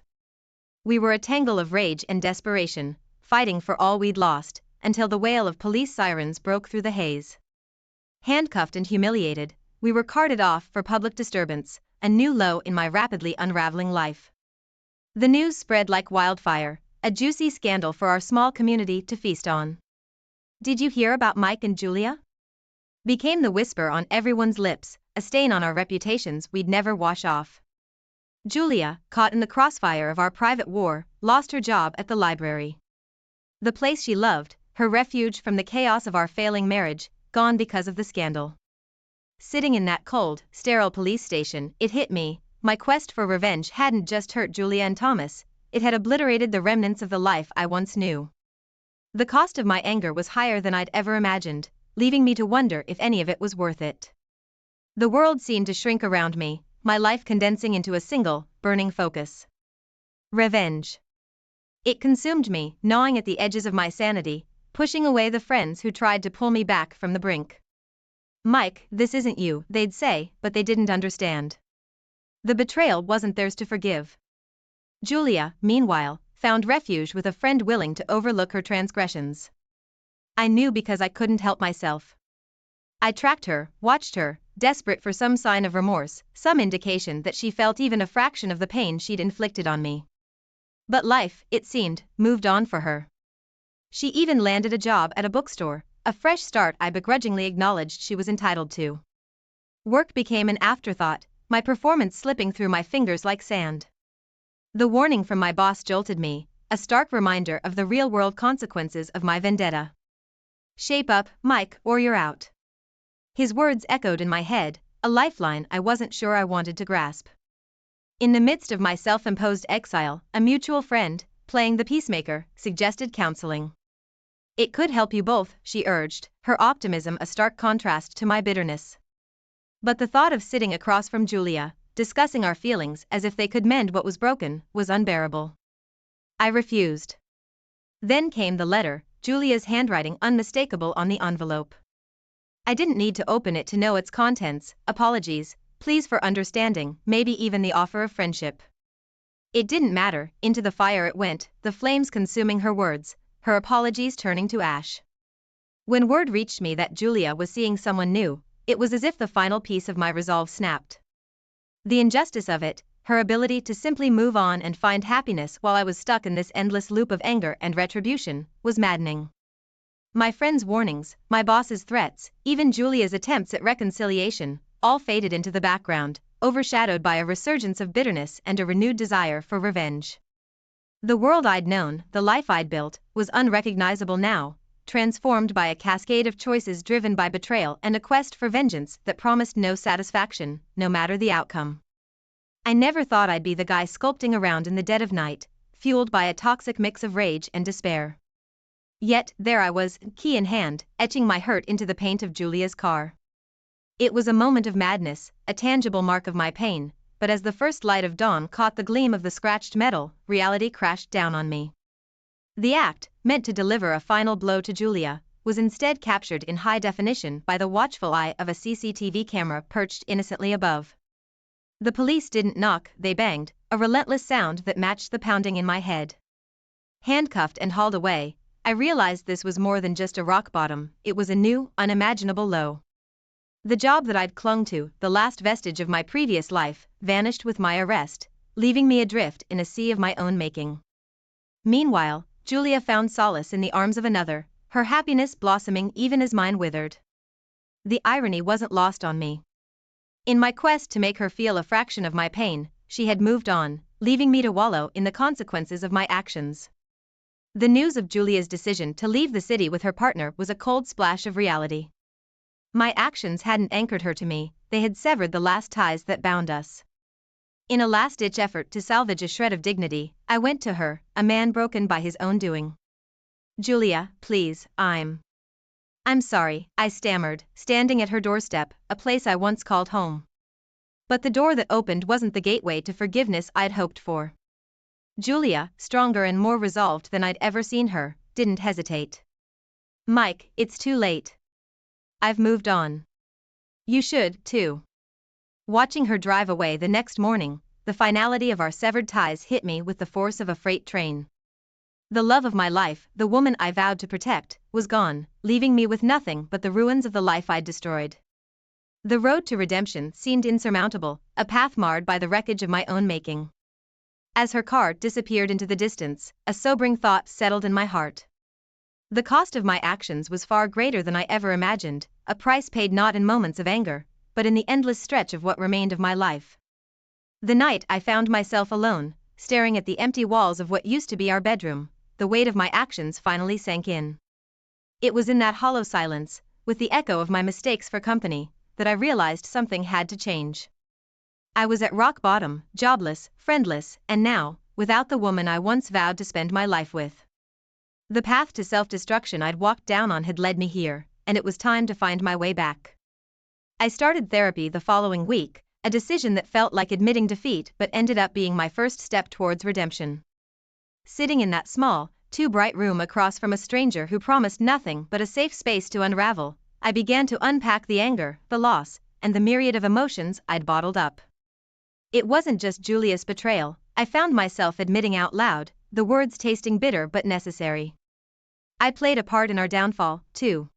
We were a tangle of rage and desperation, fighting for all we'd lost, until the wail of police sirens broke through the haze. Handcuffed and humiliated, we were carted off for public disturbance, a new low in my rapidly unraveling life. The news spread like wildfire, a juicy scandal for our small community to feast on. "Did you hear about Mike and Julia?" became the whisper on everyone's lips, a stain on our reputations we'd never wash off. Julia, caught in the crossfire of our private war, lost her job at the library. The place she loved, her refuge from the chaos of our failing marriage, gone because of the scandal. Sitting in that cold, sterile police station, it hit me, my quest for revenge hadn't just hurt Julia and Thomas, it had obliterated the remnants of the life I once knew. The cost of my anger was higher than I'd ever imagined, leaving me to wonder if any of it was worth it. The world seemed to shrink around me, my life condensing into a single, burning focus. Revenge. It consumed me, gnawing at the edges of my sanity, pushing away the friends who tried to pull me back from the brink. "Mike, this isn't you," they'd say, but they didn't understand. The betrayal wasn't theirs to forgive. Julia, meanwhile, found refuge with a friend willing to overlook her transgressions. I knew because I couldn't help myself. I tracked her, watched her, desperate for some sign of remorse, some indication that she felt even a fraction of the pain she'd inflicted on me. But life, it seemed, moved on for her. She even landed a job at a bookstore, a fresh start I begrudgingly acknowledged she was entitled to. Work became an afterthought, my performance slipping through my fingers like sand. The warning from my boss jolted me, a stark reminder of the real-world consequences of my vendetta. "Shape up, Mike, or you're out." His words echoed in my head, a lifeline I wasn't sure I wanted to grasp. In the midst of my self-imposed exile, a mutual friend, playing the peacemaker, suggested counseling. "It could help you both," she urged, her optimism a stark contrast to my bitterness. But the thought of sitting across from Julia, discussing our feelings as if they could mend what was broken, was unbearable. I refused. Then came the letter, Julia's handwriting unmistakable on the envelope. I didn't need to open it to know its contents: apologies, pleas for understanding, maybe even the offer of friendship. It didn't matter, into the fire it went, the flames consuming her words, her apologies turning to ash. When word reached me that Julia was seeing someone new, it was as if the final piece of my resolve snapped. The injustice of it, her ability to simply move on and find happiness while I was stuck in this endless loop of anger and retribution, was maddening. My friends' warnings, my boss's threats, even Julia's attempts at reconciliation, all faded into the background, overshadowed by a resurgence of bitterness and a renewed desire for revenge. The world I'd known, the life I'd built, was unrecognizable now, transformed by a cascade of choices driven by betrayal and a quest for vengeance that promised no satisfaction, no matter the outcome. I never thought I'd be the guy sculpting around in the dead of night, fueled by a toxic mix of rage and despair. Yet, there I was, key in hand, etching my hurt into the paint of Julia's car. It was a moment of madness, a tangible mark of my pain, but as the first light of dawn caught the gleam of the scratched metal, reality crashed down on me. The act, meant to deliver a final blow to Julia, was instead captured in high definition by the watchful eye of a CCTV camera perched innocently above. The police didn't knock, they banged, a relentless sound that matched the pounding in my head. Handcuffed and hauled away, I realized this was more than just a rock bottom, it was a new, unimaginable low. The job that I'd clung to, the last vestige of my previous life, vanished with my arrest, leaving me adrift in a sea of my own making. Meanwhile, Julia found solace in the arms of another, her happiness blossoming even as mine withered. The irony wasn't lost on me. In my quest to make her feel a fraction of my pain, she had moved on, leaving me to wallow in the consequences of my actions. The news of Julia's decision to leave the city with her partner was a cold splash of reality. My actions hadn't anchored her to me, they had severed the last ties that bound us. In a last-ditch effort to salvage a shred of dignity, I went to her, a man broken by his own doing. "Julia, please, I'm sorry," I stammered, standing at her doorstep, a place I once called home. But the door that opened wasn't the gateway to forgiveness I'd hoped for. Julia, stronger and more resolved than I'd ever seen her, didn't hesitate. Mike, it's too late. I've moved on. You should, too. Watching her drive away the next morning, the finality of our severed ties hit me with the force of a freight train. The love of my life, the woman I vowed to protect, was gone, leaving me with nothing but the ruins of the life I'd destroyed. The road to redemption seemed insurmountable, a path marred by the wreckage of my own making. As her car disappeared into the distance, a sobering thought settled in my heart. The cost of my actions was far greater than I ever imagined, a price paid not in moments of anger, but in the endless stretch of what remained of my life. The night I found myself alone, staring at the empty walls of what used to be our bedroom, the weight of my actions finally sank in. It was in that hollow silence, with the echo of my mistakes for company, that I realized something had to change. I was at rock bottom, jobless, friendless, and now, without the woman I once vowed to spend my life with. The path to self-destruction I'd walked down on had led me here, and it was time to find my way back. I started therapy the following week, a decision that felt like admitting defeat but ended up being my first step towards redemption. Sitting in that small, too bright room across from a stranger who promised nothing but a safe space to unravel, I began to unpack the anger, the loss, and the myriad of emotions I'd bottled up. It wasn't just Julia's betrayal, I found myself admitting out loud, the words tasting bitter but necessary. I played a part in our downfall, too.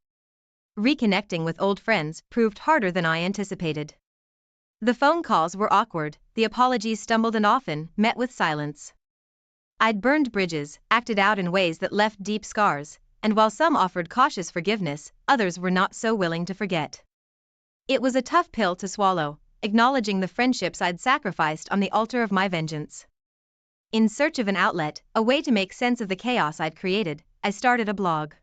Reconnecting with old friends proved harder than I anticipated. The phone calls were awkward, the apologies stumbled and often met with silence. I'd burned bridges, acted out in ways that left deep scars, and while some offered cautious forgiveness, others were not so willing to forget. It was a tough pill to swallow, acknowledging the friendships I'd sacrificed on the altar of my vengeance. In search of an outlet, a way to make sense of the chaos I'd created, I started a blog.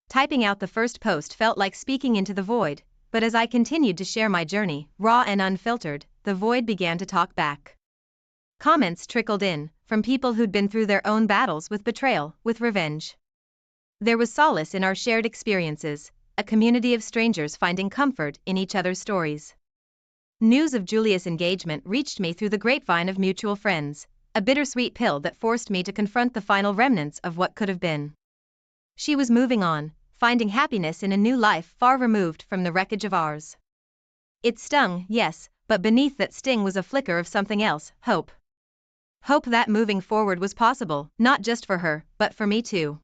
Typing out the first post felt like speaking into the void, but as I continued to share my journey, raw and unfiltered, the void began to talk back. Comments trickled in, from people who'd been through their own battles with betrayal, with revenge. There was solace in our shared experiences, a community of strangers finding comfort in each other's stories. News of Julia's engagement reached me through the grapevine of mutual friends, a bittersweet pill that forced me to confront the final remnants of what could have been. She was moving on, finding happiness in a new life far removed from the wreckage of ours. It stung, yes, but beneath that sting was a flicker of something else, hope. Hope that moving forward was possible, not just for her, but for me too.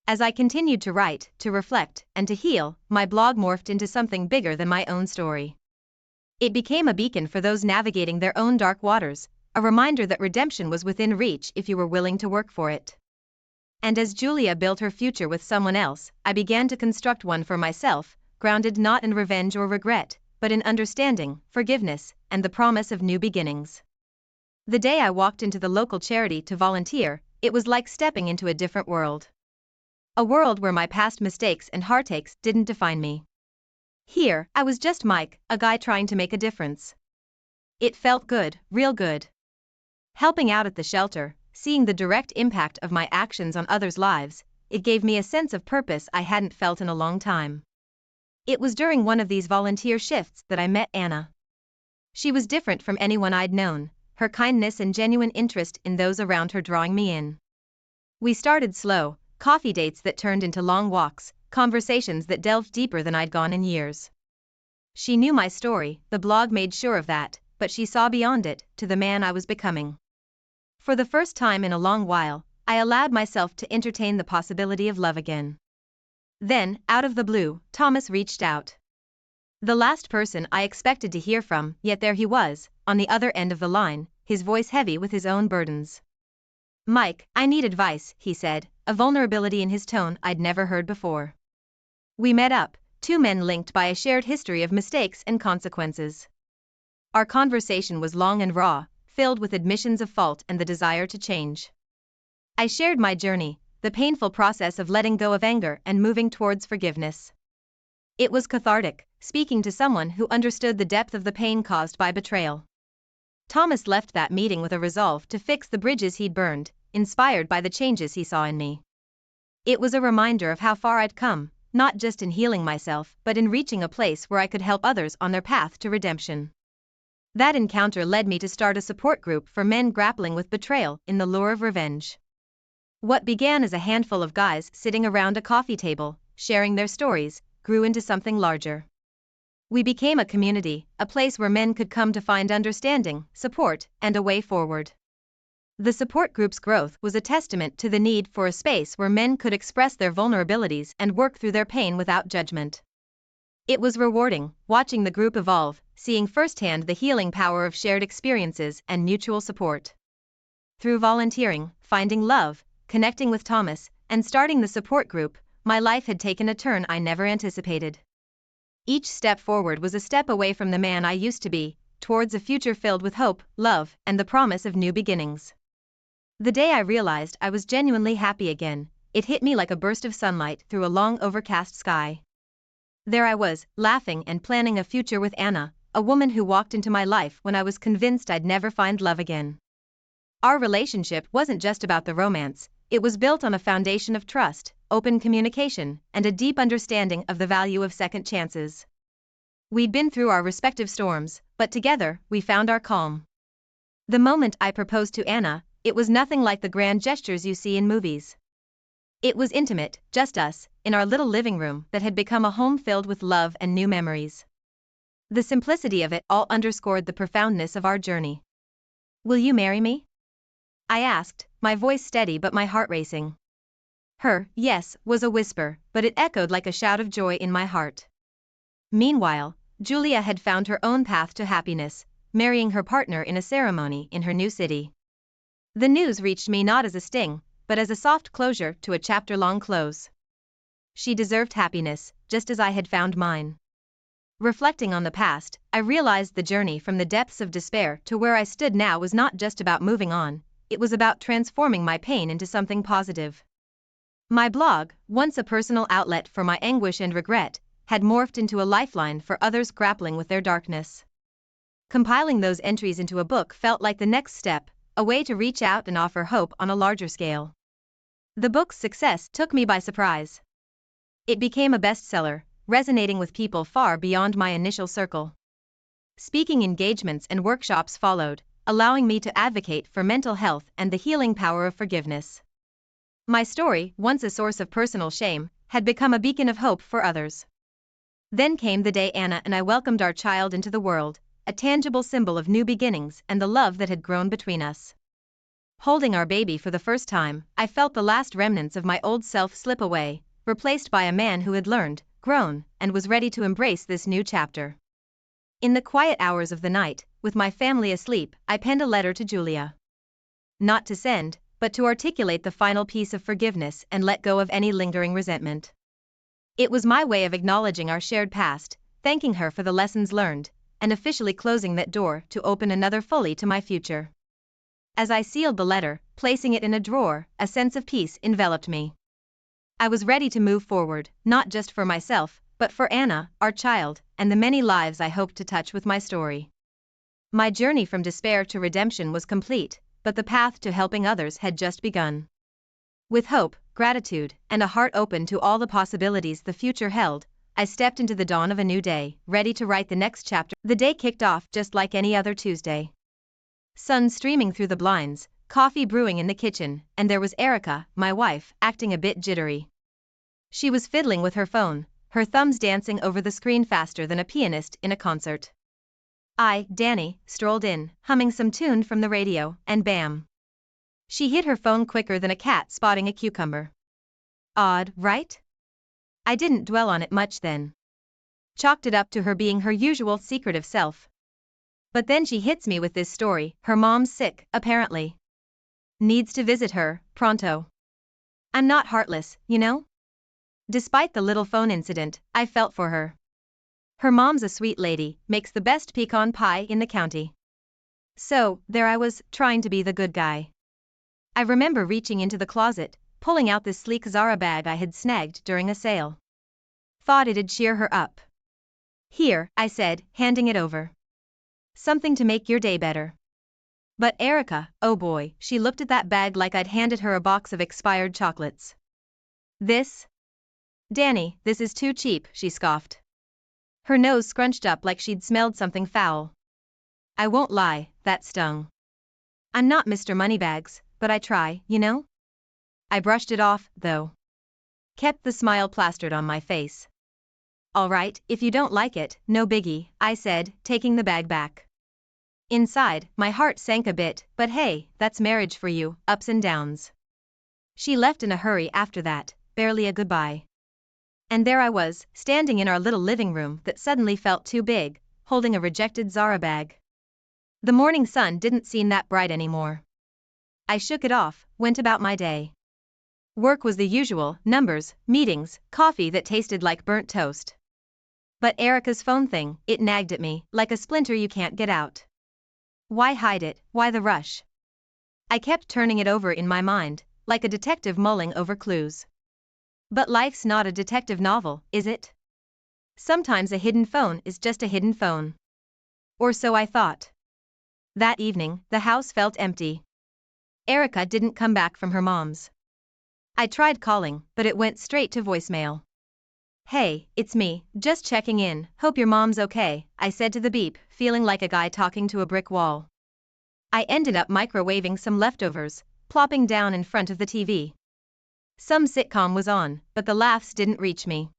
As I continued to write, to reflect, and to heal, my blog morphed into something bigger than my own story. It became a beacon for those navigating their own dark waters, a reminder that redemption was within reach if you were willing to work for it. And as Julia built her future with someone else, I began to construct one for myself, grounded not in revenge or regret, but in understanding, forgiveness, and the promise of new beginnings. The day I walked into the local charity to volunteer, it was like stepping into a different world. A world where my past mistakes and heartaches didn't define me. Here, I was just Mike, a guy trying to make a difference. It felt good, real good. Helping out at the shelter, seeing the direct impact of my actions on others' lives, it gave me a sense of purpose I hadn't felt in a long time. It was during one of these volunteer shifts that I met Anna. She was different from anyone I'd known, her kindness and genuine interest in those around her drawing me in. We started slow, coffee dates that turned into long walks, conversations that delved deeper than I'd gone in years. She knew my story, the blog made sure of that, but she saw beyond it, to the man I was becoming. For the first time in a long while, I allowed myself to entertain the possibility of love again. Then, out of the blue, Thomas reached out. The last person I expected to hear from, yet there he was, on the other end of the line, his voice heavy with his own burdens. "Mike, I need advice," he said, a vulnerability in his tone I'd never heard before. We met up, two men linked by a shared history of mistakes and consequences. Our conversation was long and raw, filled with admissions of fault and the desire to change. I shared my journey, the painful process of letting go of anger and moving towards forgiveness. It was cathartic, speaking to someone who understood the depth of the pain caused by betrayal. Thomas left that meeting with a resolve to fix the bridges he'd burned, inspired by the changes he saw in me. It was a reminder of how far I'd come, not just in healing myself but in reaching a place where I could help others on their path to redemption. That encounter led me to start a support group for men grappling with betrayal in the lure of revenge. What began as a handful of guys sitting around a coffee table, sharing their stories, grew into something larger. We became a community, a place where men could come to find understanding, support, and a way forward. The support group's growth was a testament to the need for a space where men could express their vulnerabilities and work through their pain without judgment. It was rewarding, watching the group evolve, seeing firsthand the healing power of shared experiences and mutual support. Through volunteering, finding love, connecting with Thomas, and starting the support group, my life had taken a turn I never anticipated. Each step forward was a step away from the man I used to be, towards a future filled with hope, love, and the promise of new beginnings. The day I realized I was genuinely happy again, it hit me like a burst of sunlight through a long overcast sky. There I was, laughing and planning a future with Anna, a woman who walked into my life when I was convinced I'd never find love again. Our relationship wasn't just about the romance, it was built on a foundation of trust, open communication, and a deep understanding of the value of second chances. We'd been through our respective storms, but together, we found our calm. The moment I proposed to Anna, it was nothing like the grand gestures you see in movies. It was intimate, just us, in our little living room that had become a home filled with love and new memories. The simplicity of it all underscored the profoundness of our journey. "Will you marry me?" I asked, my voice steady but my heart racing. Her yes was a whisper, but it echoed like a shout of joy in my heart. Meanwhile, Julia had found her own path to happiness, marrying her partner in a ceremony in her new city. The news reached me not as a sting, but as a soft closure to a chapter-long close. She deserved happiness, just as I had found mine. Reflecting on the past, I realized the journey from the depths of despair to where I stood now was not just about moving on, it was about transforming my pain into something positive. My blog, once a personal outlet for my anguish and regret, had morphed into a lifeline for others grappling with their darkness. Compiling those entries into a book felt like the next step, a way to reach out and offer hope on a larger scale. The book's success took me by surprise. It became a bestseller, resonating with people far beyond my initial circle. Speaking engagements and workshops followed, allowing me to advocate for mental health and the healing power of forgiveness. My story, once a source of personal shame, had become a beacon of hope for others. Then came the day Anna and I welcomed our child into the world, a tangible symbol of new beginnings and the love that had grown between us. Holding our baby for the first time, I felt the last remnants of my old self slip away, replaced by a man who had learned, grown, and was ready to embrace this new chapter. In the quiet hours of the night, with my family asleep, I penned a letter to Julia. Not to send, but to articulate the final piece of forgiveness and let go of any lingering resentment. It was my way of acknowledging our shared past, thanking her for the lessons learned, and officially closing that door to open another fully to my future. As I sealed the letter, placing it in a drawer, a sense of peace enveloped me. I was ready to move forward, not just for myself, but for Anna, our child, and the many lives I hoped to touch with my story. My journey from despair to redemption was complete, but the path to helping others had just begun. With hope, gratitude, and a heart open to all the possibilities the future held, I stepped into the dawn of a new day, ready to write the next chapter. The day kicked off just like any other Tuesday. Sun streaming through the blinds, coffee brewing in the kitchen, and there was Erica, my wife, acting a bit jittery. She was fiddling with her phone, her thumbs dancing over the screen faster than a pianist in a concert. I, Danny, strolled in, humming some tune from the radio, and bam! She hit her phone quicker than a cat spotting a cucumber. Odd, right? I didn't dwell on it much then. Chalked it up to her being her usual secretive self. But then she hits me with this story, her mom's sick, apparently. Needs to visit her, pronto. I'm not heartless, you know? Despite the little phone incident, I felt for her. Her mom's a sweet lady, makes the best pecan pie in the county. So, there I was, trying to be the good guy. I remember reaching into the closet, pulling out this sleek Zara bag I had snagged during a sale. Thought it'd cheer her up. Here, I said, handing it over. Something to make your day better. But Erica, oh boy, she looked at that bag like I'd handed her a box of expired chocolates. This? Danny, this is too cheap, she scoffed. Her nose scrunched up like she'd smelled something foul. I won't lie, that stung. I'm not Mr. Moneybags, but I try, you know? I brushed it off, though. Kept the smile plastered on my face. All right, if you don't like it, no biggie, I said, taking the bag back. Inside, my heart sank a bit, but hey, that's marriage for you, ups and downs. She left in a hurry after that, barely a goodbye. And there I was, standing in our little living room that suddenly felt too big, holding a rejected Zara bag. The morning sun didn't seem that bright anymore. I shook it off, went about my day. Work was the usual, numbers, meetings, coffee that tasted like burnt toast. But Erica's phone thing, it nagged at me, like a splinter you can't get out. Why hide it, why the rush? I kept turning it over in my mind, like a detective mulling over clues. But life's not a detective novel, is it? Sometimes a hidden phone is just a hidden phone. Or so I thought. That evening, the house felt empty. Erica didn't come back from her mom's. I tried calling, but it went straight to voicemail. Hey, it's me, just checking in, hope your mom's okay, I said to the beep, feeling like a guy talking to a brick wall. I ended up microwaving some leftovers, plopping down in front of the TV. Some sitcom was on, but the laughs didn't reach me.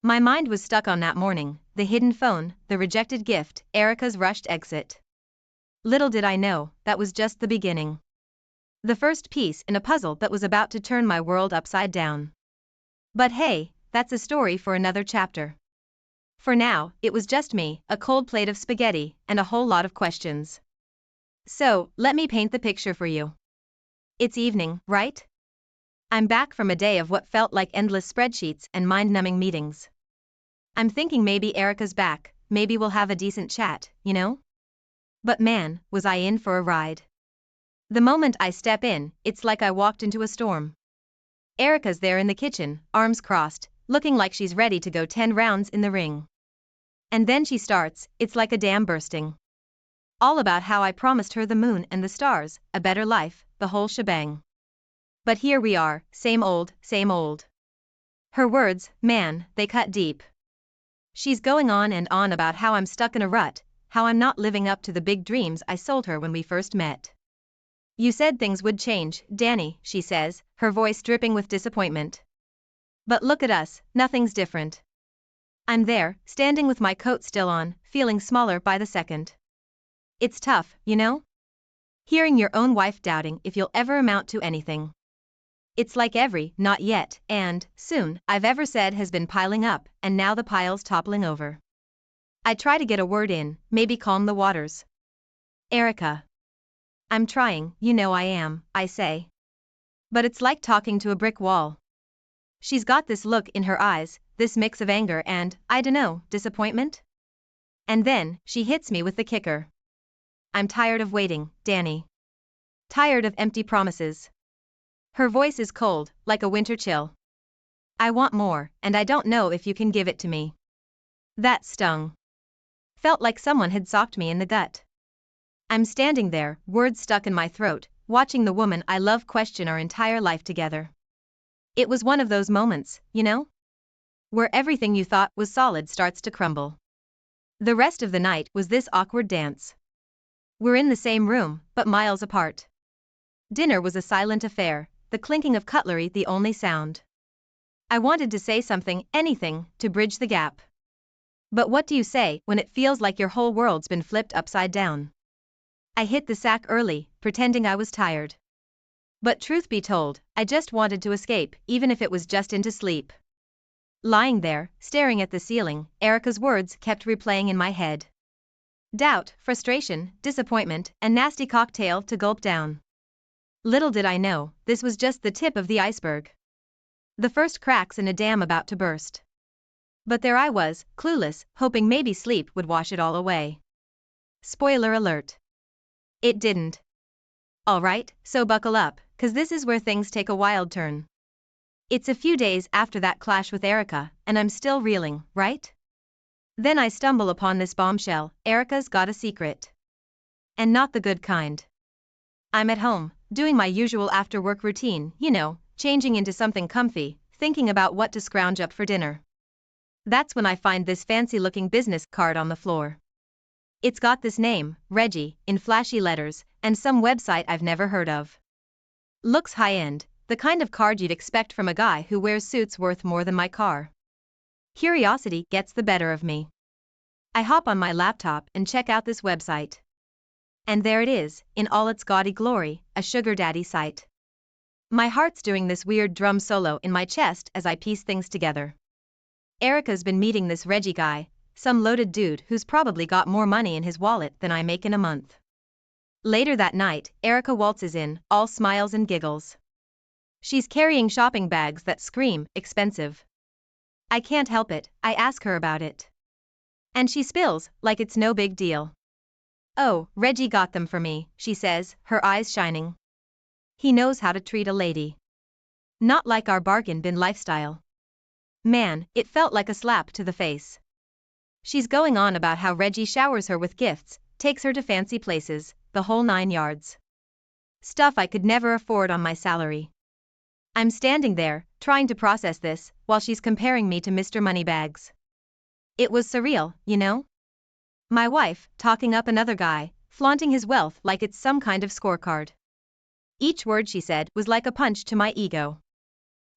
My mind was stuck on that morning, the hidden phone, the rejected gift, Erica's rushed exit. Little did I know, that was just the beginning. The first piece in a puzzle that was about to turn my world upside down. But hey, that's a story for another chapter. For now, it was just me, a cold plate of spaghetti, and a whole lot of questions. So, let me paint the picture for you. It's evening, right? I'm back from a day of what felt like endless spreadsheets and mind-numbing meetings. I'm thinking maybe Erica's back, maybe we'll have a decent chat, you know? But man, was I in for a ride. The moment I step in, it's like I walked into a storm. Erica's there in the kitchen, arms crossed, looking like she's ready to go 10 rounds in the ring. And then she starts, it's like a dam bursting. All about how I promised her the moon and the stars, a better life, the whole shebang. But here we are, same old, same old. Her words, man, they cut deep. She's going on and on about how I'm stuck in a rut, how I'm not living up to the big dreams I sold her when we first met. You said things would change, Danny, she says, her voice dripping with disappointment. But look at us, nothing's different. I'm there, standing with my coat still on, feeling smaller by the second. It's tough, you know? Hearing your own wife doubting if you'll ever amount to anything. It's like every, not yet, and, soon, I've ever said has been piling up, and now the pile's toppling over. I try to get a word in, maybe calm the waters. Erica. I'm trying, you know I am, I say. But it's like talking to a brick wall. She's got this look in her eyes, this mix of anger and, I dunno, disappointment? And then, she hits me with the kicker. I'm tired of waiting, Danny. Tired of empty promises. Her voice is cold, like a winter chill. I want more, and I don't know if you can give it to me. That stung. Felt like someone had socked me in the gut. I'm standing there, words stuck in my throat, watching the woman I love question our entire life together. It was one of those moments, you know? Where everything you thought was solid starts to crumble. The rest of the night was this awkward dance. We're in the same room, but miles apart. Dinner was a silent affair, the clinking of cutlery the only sound. I wanted to say something, anything, to bridge the gap. But what do you say when it feels like your whole world's been flipped upside down? I hit the sack early, pretending I was tired. But truth be told, I just wanted to escape, even if it was just into sleep. Lying there, staring at the ceiling, Erica's words kept replaying in my head. Doubt, frustration, disappointment, and nasty cocktail to gulp down. Little did I know, this was just the tip of the iceberg. The first cracks in a dam about to burst. But there I was, clueless, hoping maybe sleep would wash it all away. Spoiler alert. It didn't. Alright, so buckle up, 'cause this is where things take a wild turn. It's a few days after that clash with Erica, and I'm still reeling, right? Then I stumble upon this bombshell, Erica's got a secret. And not the good kind. I'm at home, doing my usual after-work routine, you know, changing into something comfy, thinking about what to scrounge up for dinner. That's when I find this fancy-looking business card on the floor. It's got this name, Reggie, in flashy letters, and some website I've never heard of. Looks high-end, the kind of card you'd expect from a guy who wears suits worth more than my car. Curiosity gets the better of me. I hop on my laptop and check out this website. And there it is, in all its gaudy glory, a sugar daddy site. My heart's doing this weird drum solo in my chest as I piece things together. Erica's been meeting this Reggie guy, some loaded dude who's probably got more money in his wallet than I make in a month. Later that night, Erica waltzes in, all smiles and giggles. She's carrying shopping bags that scream, expensive. I can't help it, I ask her about it. And she spills, like it's no big deal. Oh, Reggie got them for me, she says, her eyes shining. He knows how to treat a lady. Not like our bargain bin lifestyle. Man, it felt like a slap to the face. She's going on about how Reggie showers her with gifts, takes her to fancy places, the whole 9 yards. Stuff I could never afford on my salary. I'm standing there, trying to process this, while she's comparing me to Mr. Moneybags. It was surreal, you know? My wife, talking up another guy, flaunting his wealth like it's some kind of scorecard. Each word she said was like a punch to my ego.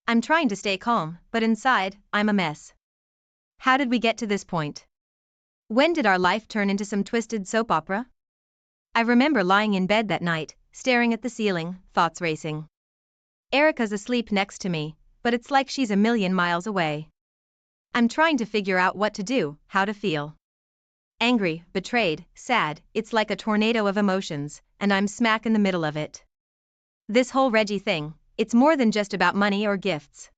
I'm trying to stay calm, but inside, I'm a mess. How did we get to this point? When did our life turn into some twisted soap opera? I remember lying in bed that night, staring at the ceiling, thoughts racing. Erica's asleep next to me, but it's like she's a million miles away. I'm trying to figure out what to do, how to feel. Angry, betrayed, sad, it's like a tornado of emotions, and I'm smack in the middle of it. This whole Reggie thing, it's more than just about money or gifts.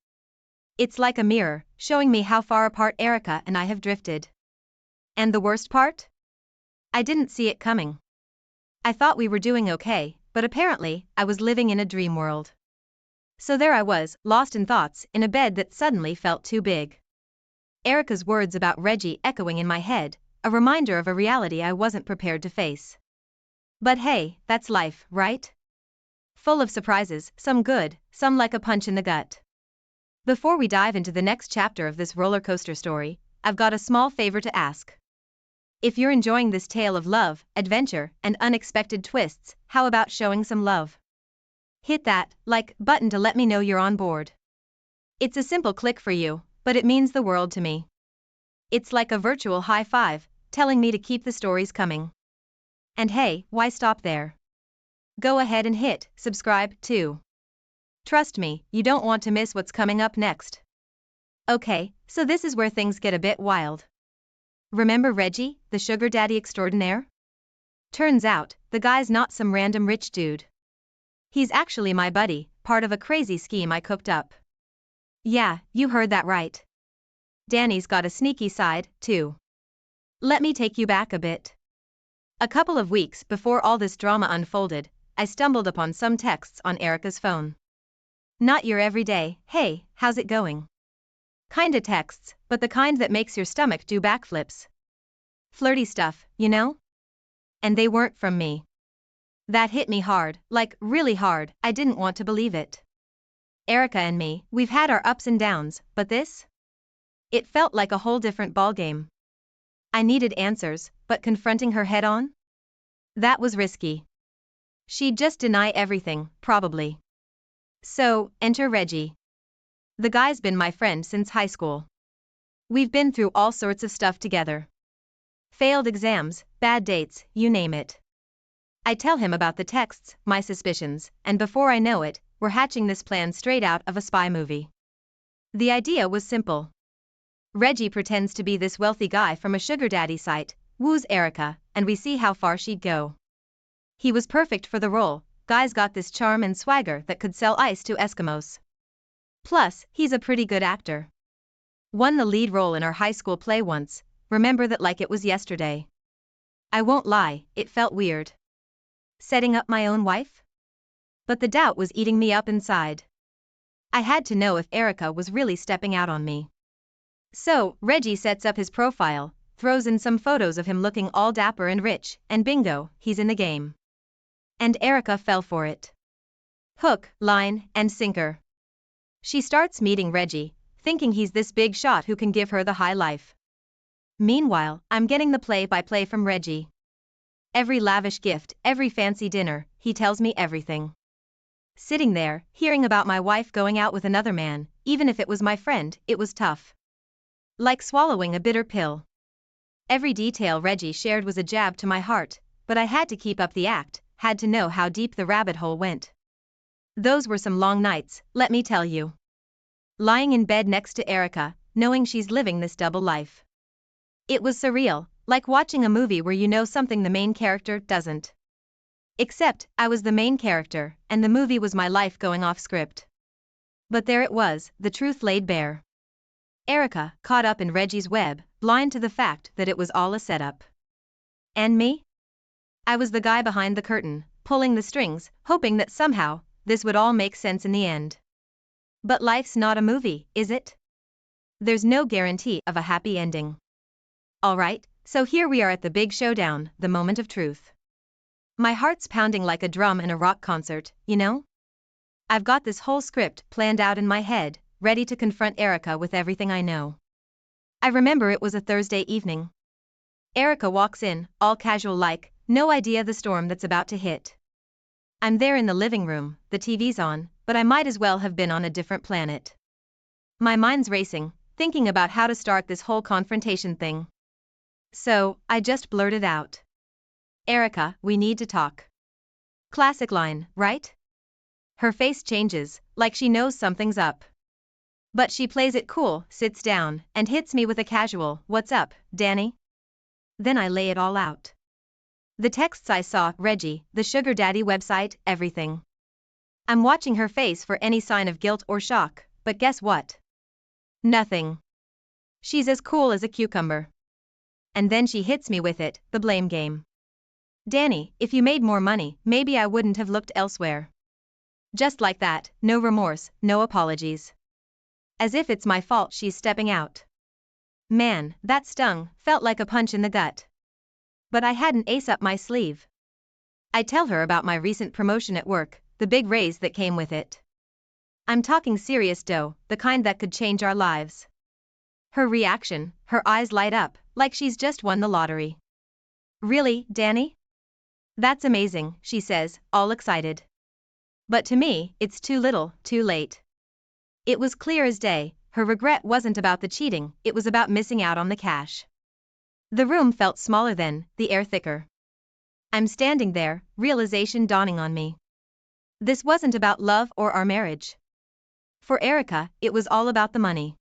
It's like a mirror, showing me how far apart Erica and I have drifted. And the worst part? I didn't see it coming. I thought we were doing okay, but apparently, I was living in a dream world. So there I was, lost in thoughts, in a bed that suddenly felt too big. Erica's words about Reggie echoing in my head, a reminder of a reality I wasn't prepared to face. But hey, that's life, right? Full of surprises, some good, some like a punch in the gut. Before we dive into the next chapter of this roller coaster story, I've got a small favor to ask. If you're enjoying this tale of love, adventure, and unexpected twists, how about showing some love? Hit that like button to let me know you're on board. It's a simple click for you, but it means the world to me. It's like a virtual high five, telling me to keep the stories coming. And hey, why stop there? Go ahead and hit subscribe too. Trust me, you don't want to miss what's coming up next. Okay, so this is where things get a bit wild. Remember Reggie, the sugar daddy extraordinaire? Turns out, the guy's not some random rich dude. He's actually my buddy, part of a crazy scheme I cooked up. Yeah, you heard that right. Danny's got a sneaky side, too. Let me take you back a bit. A couple of weeks before all this drama unfolded, I stumbled upon some texts on Erica's phone. Not your everyday, hey, how's it going? Kinda texts, but the kind that makes your stomach do backflips. Flirty stuff, you know? And they weren't from me. That hit me hard, like, really hard, I didn't want to believe it. Erica and me, we've had our ups and downs, but this? It felt like a whole different ballgame. I needed answers, but confronting her head-on? That was risky. She'd just deny everything, probably. So, enter Reggie. The guy's been my friend since high school. We've been through all sorts of stuff together. Failed exams, bad dates, you name it. I tell him about the texts, my suspicions, and before I know it, we're hatching this plan straight out of a spy movie. The idea was simple. Reggie pretends to be this wealthy guy from a sugar daddy site, woos Erica, and we see how far she'd go. He was perfect for the role, guy's got this charm and swagger that could sell ice to Eskimos. Plus, he's a pretty good actor. Won the lead role in our high school play once, remember that like it was yesterday. I won't lie, it felt weird. Setting up my own wife? But the doubt was eating me up inside. I had to know if Erica was really stepping out on me. So, Reggie sets up his profile, throws in some photos of him looking all dapper and rich, and bingo, he's in the game. And Erica fell for it. Hook, line, and sinker. She starts meeting Reggie, thinking he's this big shot who can give her the high life. Meanwhile, I'm getting the play-by-play from Reggie. Every lavish gift, every fancy dinner, he tells me everything. Sitting there, hearing about my wife going out with another man, even if it was my friend, it was tough. Like swallowing a bitter pill. Every detail Reggie shared was a jab to my heart, but I had to keep up the act, had to know how deep the rabbit hole went. Those were some long nights, let me tell you. Lying in bed next to Erica, knowing she's living this double life. It was surreal, like watching a movie where you know something the main character doesn't. Except, I was the main character, and the movie was my life going off script. But there it was, the truth laid bare. Erica, caught up in Reggie's web, blind to the fact that it was all a setup. And me? I was the guy behind the curtain, pulling the strings, hoping that somehow, this would all make sense in the end. But life's not a movie, is it? There's no guarantee of a happy ending. Alright, so here we are at the big showdown, the moment of truth. My heart's pounding like a drum in a rock concert, you know? I've got this whole script planned out in my head, ready to confront Erica with everything I know. I remember it was a Thursday evening. Erica walks in, all casual like, no idea the storm that's about to hit. I'm there in the living room, the TV's on, but I might as well have been on a different planet. My mind's racing, thinking about how to start this whole confrontation thing. So, I just blurted out. Erica, we need to talk. Classic line, right? Her face changes, like she knows something's up. But she plays it cool, sits down, and hits me with a casual, "What's up, Danny?" Then I lay it all out. The texts I saw, Reggie, the sugar daddy website, everything. I'm watching her face for any sign of guilt or shock, but guess what? Nothing. She's as cool as a cucumber. And then she hits me with it, the blame game. Danny, if you made more money, maybe I wouldn't have looked elsewhere. Just like that, no remorse, no apologies. As if it's my fault she's stepping out. Man, that stung, felt like a punch in the gut. But I had an ace up my sleeve. I tell her about my recent promotion at work, the big raise that came with it. I'm talking serious dough, the kind that could change our lives. Her reaction, her eyes light up, like she's just won the lottery. Really, Danny? That's amazing, she says, all excited. But to me, it's too little, too late. It was clear as day, her regret wasn't about the cheating, it was about missing out on the cash. The room felt smaller then, the air thicker. I'm standing there, realization dawning on me. This wasn't about love or our marriage. For Erica, it was all about the money.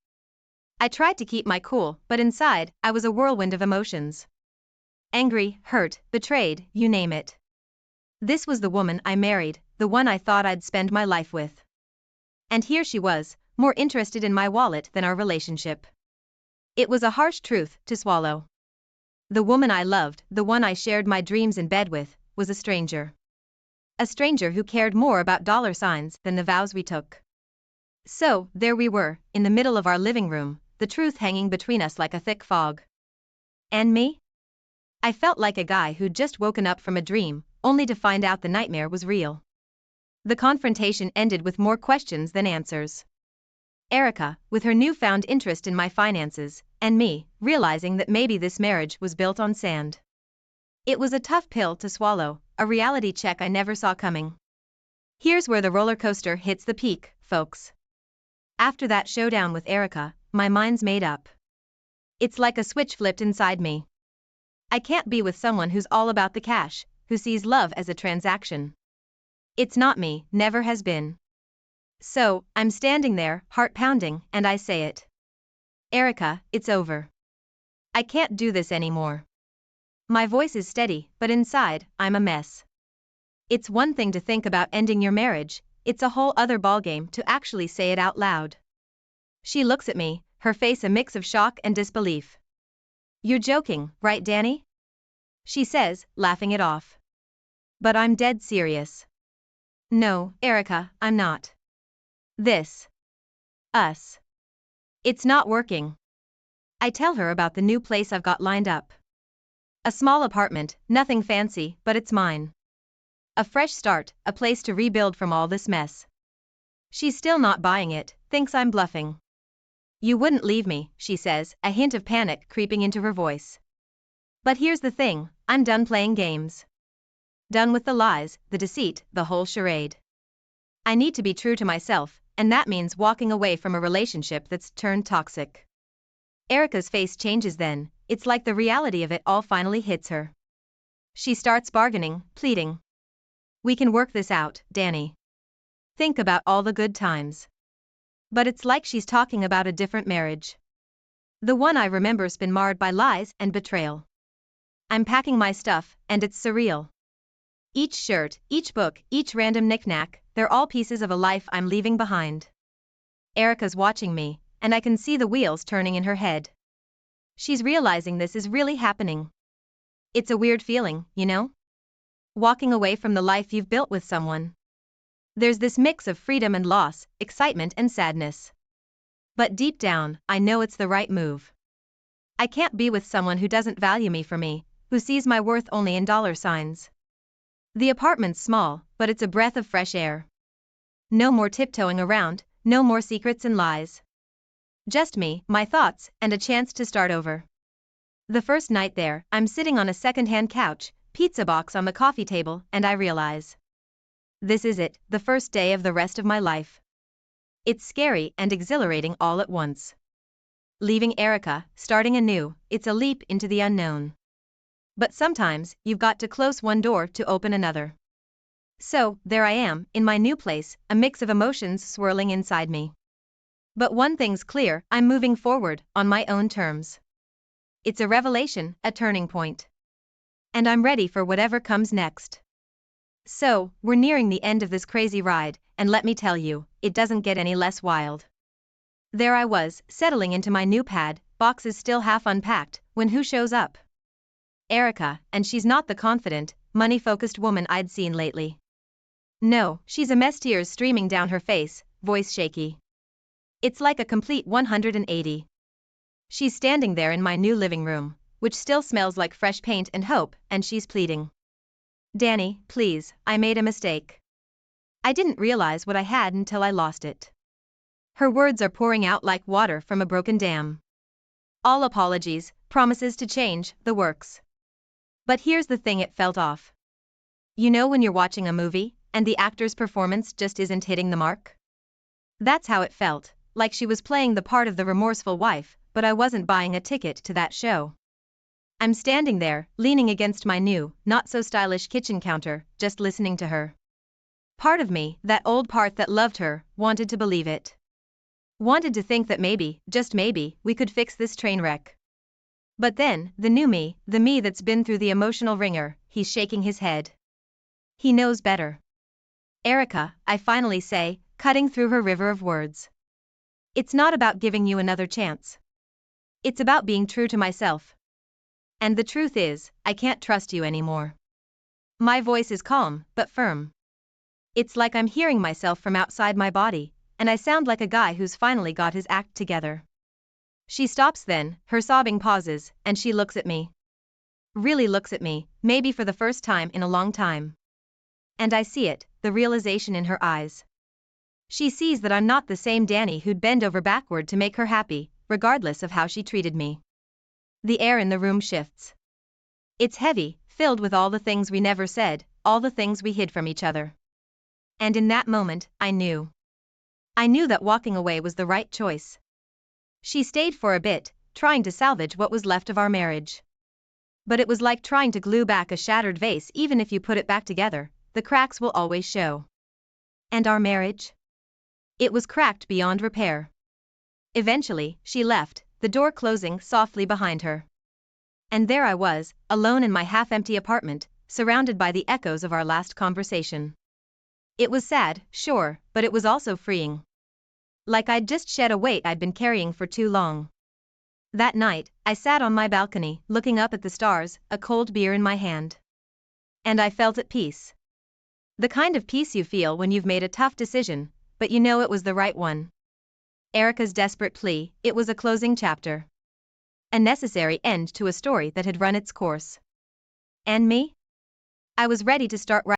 I tried to keep my cool, but inside, I was a whirlwind of emotions. Angry, hurt, betrayed, you name it. This was the woman I married, the one I thought I'd spend my life with. And here she was, more interested in my wallet than our relationship. It was a harsh truth to swallow. The woman I loved, the one I shared my dreams in bed with, was a stranger. A stranger who cared more about dollar signs than the vows we took. So, there we were, in the middle of our living room, the truth hanging between us like a thick fog. And me? I felt like a guy who'd just woken up from a dream, only to find out the nightmare was real. The confrontation ended with more questions than answers. Erica, with her newfound interest in my finances, and me, realizing that maybe this marriage was built on sand. It was a tough pill to swallow, a reality check I never saw coming. Here's where the roller coaster hits the peak, folks. After that showdown with Erica, my mind's made up. It's like a switch flipped inside me. I can't be with someone who's all about the cash, who sees love as a transaction. It's not me, never has been. So, I'm standing there, heart pounding, and I say it. Erica, it's over. I can't do this anymore. My voice is steady, but inside, I'm a mess. It's one thing to think about ending your marriage, it's a whole other ballgame to actually say it out loud. She looks at me, her face a mix of shock and disbelief. You're joking, right, Danny? She says, laughing it off. But I'm dead serious. No, Erica, I'm not. Us. It's not working. I tell her about the new place I've got lined up. A small apartment, nothing fancy, but it's mine. A fresh start, a place to rebuild from all this mess. She's still not buying it, thinks I'm bluffing. You wouldn't leave me, she says, a hint of panic creeping into her voice. But here's the thing, I'm done playing games. Done with the lies, the deceit, the whole charade. I need to be true to myself, and that means walking away from a relationship that's turned toxic. Erica's face changes then, it's like the reality of it all finally hits her. She starts bargaining, pleading. We can work this out, Danny. Think about all the good times. But it's like she's talking about a different marriage. The one I remember's been marred by lies and betrayal. I'm packing my stuff, and it's surreal. Each shirt, each book, each random knick-knack, they're all pieces of a life I'm leaving behind. Erica's watching me, and I can see the wheels turning in her head. She's realizing this is really happening. It's a weird feeling, you know? Walking away from the life you've built with someone. There's this mix of freedom and loss, excitement and sadness. But deep down, I know it's the right move. I can't be with someone who doesn't value me for me, who sees my worth only in dollar signs. The apartment's small, but it's a breath of fresh air. No more tiptoeing around, no more secrets and lies. Just me, my thoughts, and a chance to start over. The first night there, I'm sitting on a second-hand couch, pizza box on the coffee table, and I realize. This is it, the first day of the rest of my life. It's scary and exhilarating all at once. Leaving Erica, starting anew, it's a leap into the unknown. But sometimes, you've got to close one door to open another. So, there I am, in my new place, a mix of emotions swirling inside me. But one thing's clear, I'm moving forward, on my own terms. It's a revelation, a turning point. And I'm ready for whatever comes next. So, we're nearing the end of this crazy ride, and let me tell you, it doesn't get any less wild. There I was, settling into my new pad, boxes still half unpacked, when who shows up? Erica, and she's not the confident, money-focused woman I'd seen lately. No, she's a mess, tears streaming down her face, voice shaky. It's like a complete 180. She's standing there in my new living room, which still smells like fresh paint and hope, and she's pleading. Danny, please, I made a mistake. I didn't realize what I had until I lost it. Her words are pouring out like water from a broken dam. All apologies, promises to change, the works. But here's the thing, it felt off. You know when you're watching a movie, and the actor's performance just isn't hitting the mark? That's how it felt, like she was playing the part of the remorseful wife, but I wasn't buying a ticket to that show. I'm standing there, leaning against my new, not-so-stylish kitchen counter, just listening to her. Part of me, that old part that loved her, wanted to believe it. Wanted to think that maybe, just maybe, we could fix this train wreck. But then, the new me, the me that's been through the emotional ringer, he's shaking his head. He knows better. Erica, I finally say, cutting through her river of words. It's not about giving you another chance. It's about being true to myself. And the truth is, I can't trust you anymore. My voice is calm, but firm. It's like I'm hearing myself from outside my body, and I sound like a guy who's finally got his act together. She stops then, her sobbing pauses, and she looks at me. Really looks at me, maybe for the first time in a long time. And I see it, the realization in her eyes. She sees that I'm not the same Danny who'd bend over backward to make her happy, regardless of how she treated me. The air in the room shifts. It's heavy, filled with all the things we never said, all the things we hid from each other. And in that moment, I knew. I knew that walking away was the right choice. She stayed for a bit, trying to salvage what was left of our marriage. But it was like trying to glue back a shattered vase. Even if you put it back together, the cracks will always show. And our marriage? It was cracked beyond repair. Eventually, she left, the door closing softly behind her. And there I was, alone in my half-empty apartment, surrounded by the echoes of our last conversation. It was sad, sure, but it was also freeing. Like I'd just shed a weight I'd been carrying for too long. That night, I sat on my balcony, looking up at the stars, a cold beer in my hand. And I felt at peace. The kind of peace you feel when you've made a tough decision, but you know it was the right one. Erica's desperate plea, it was a closing chapter. A necessary end to a story that had run its course. And me? I was ready to start writing.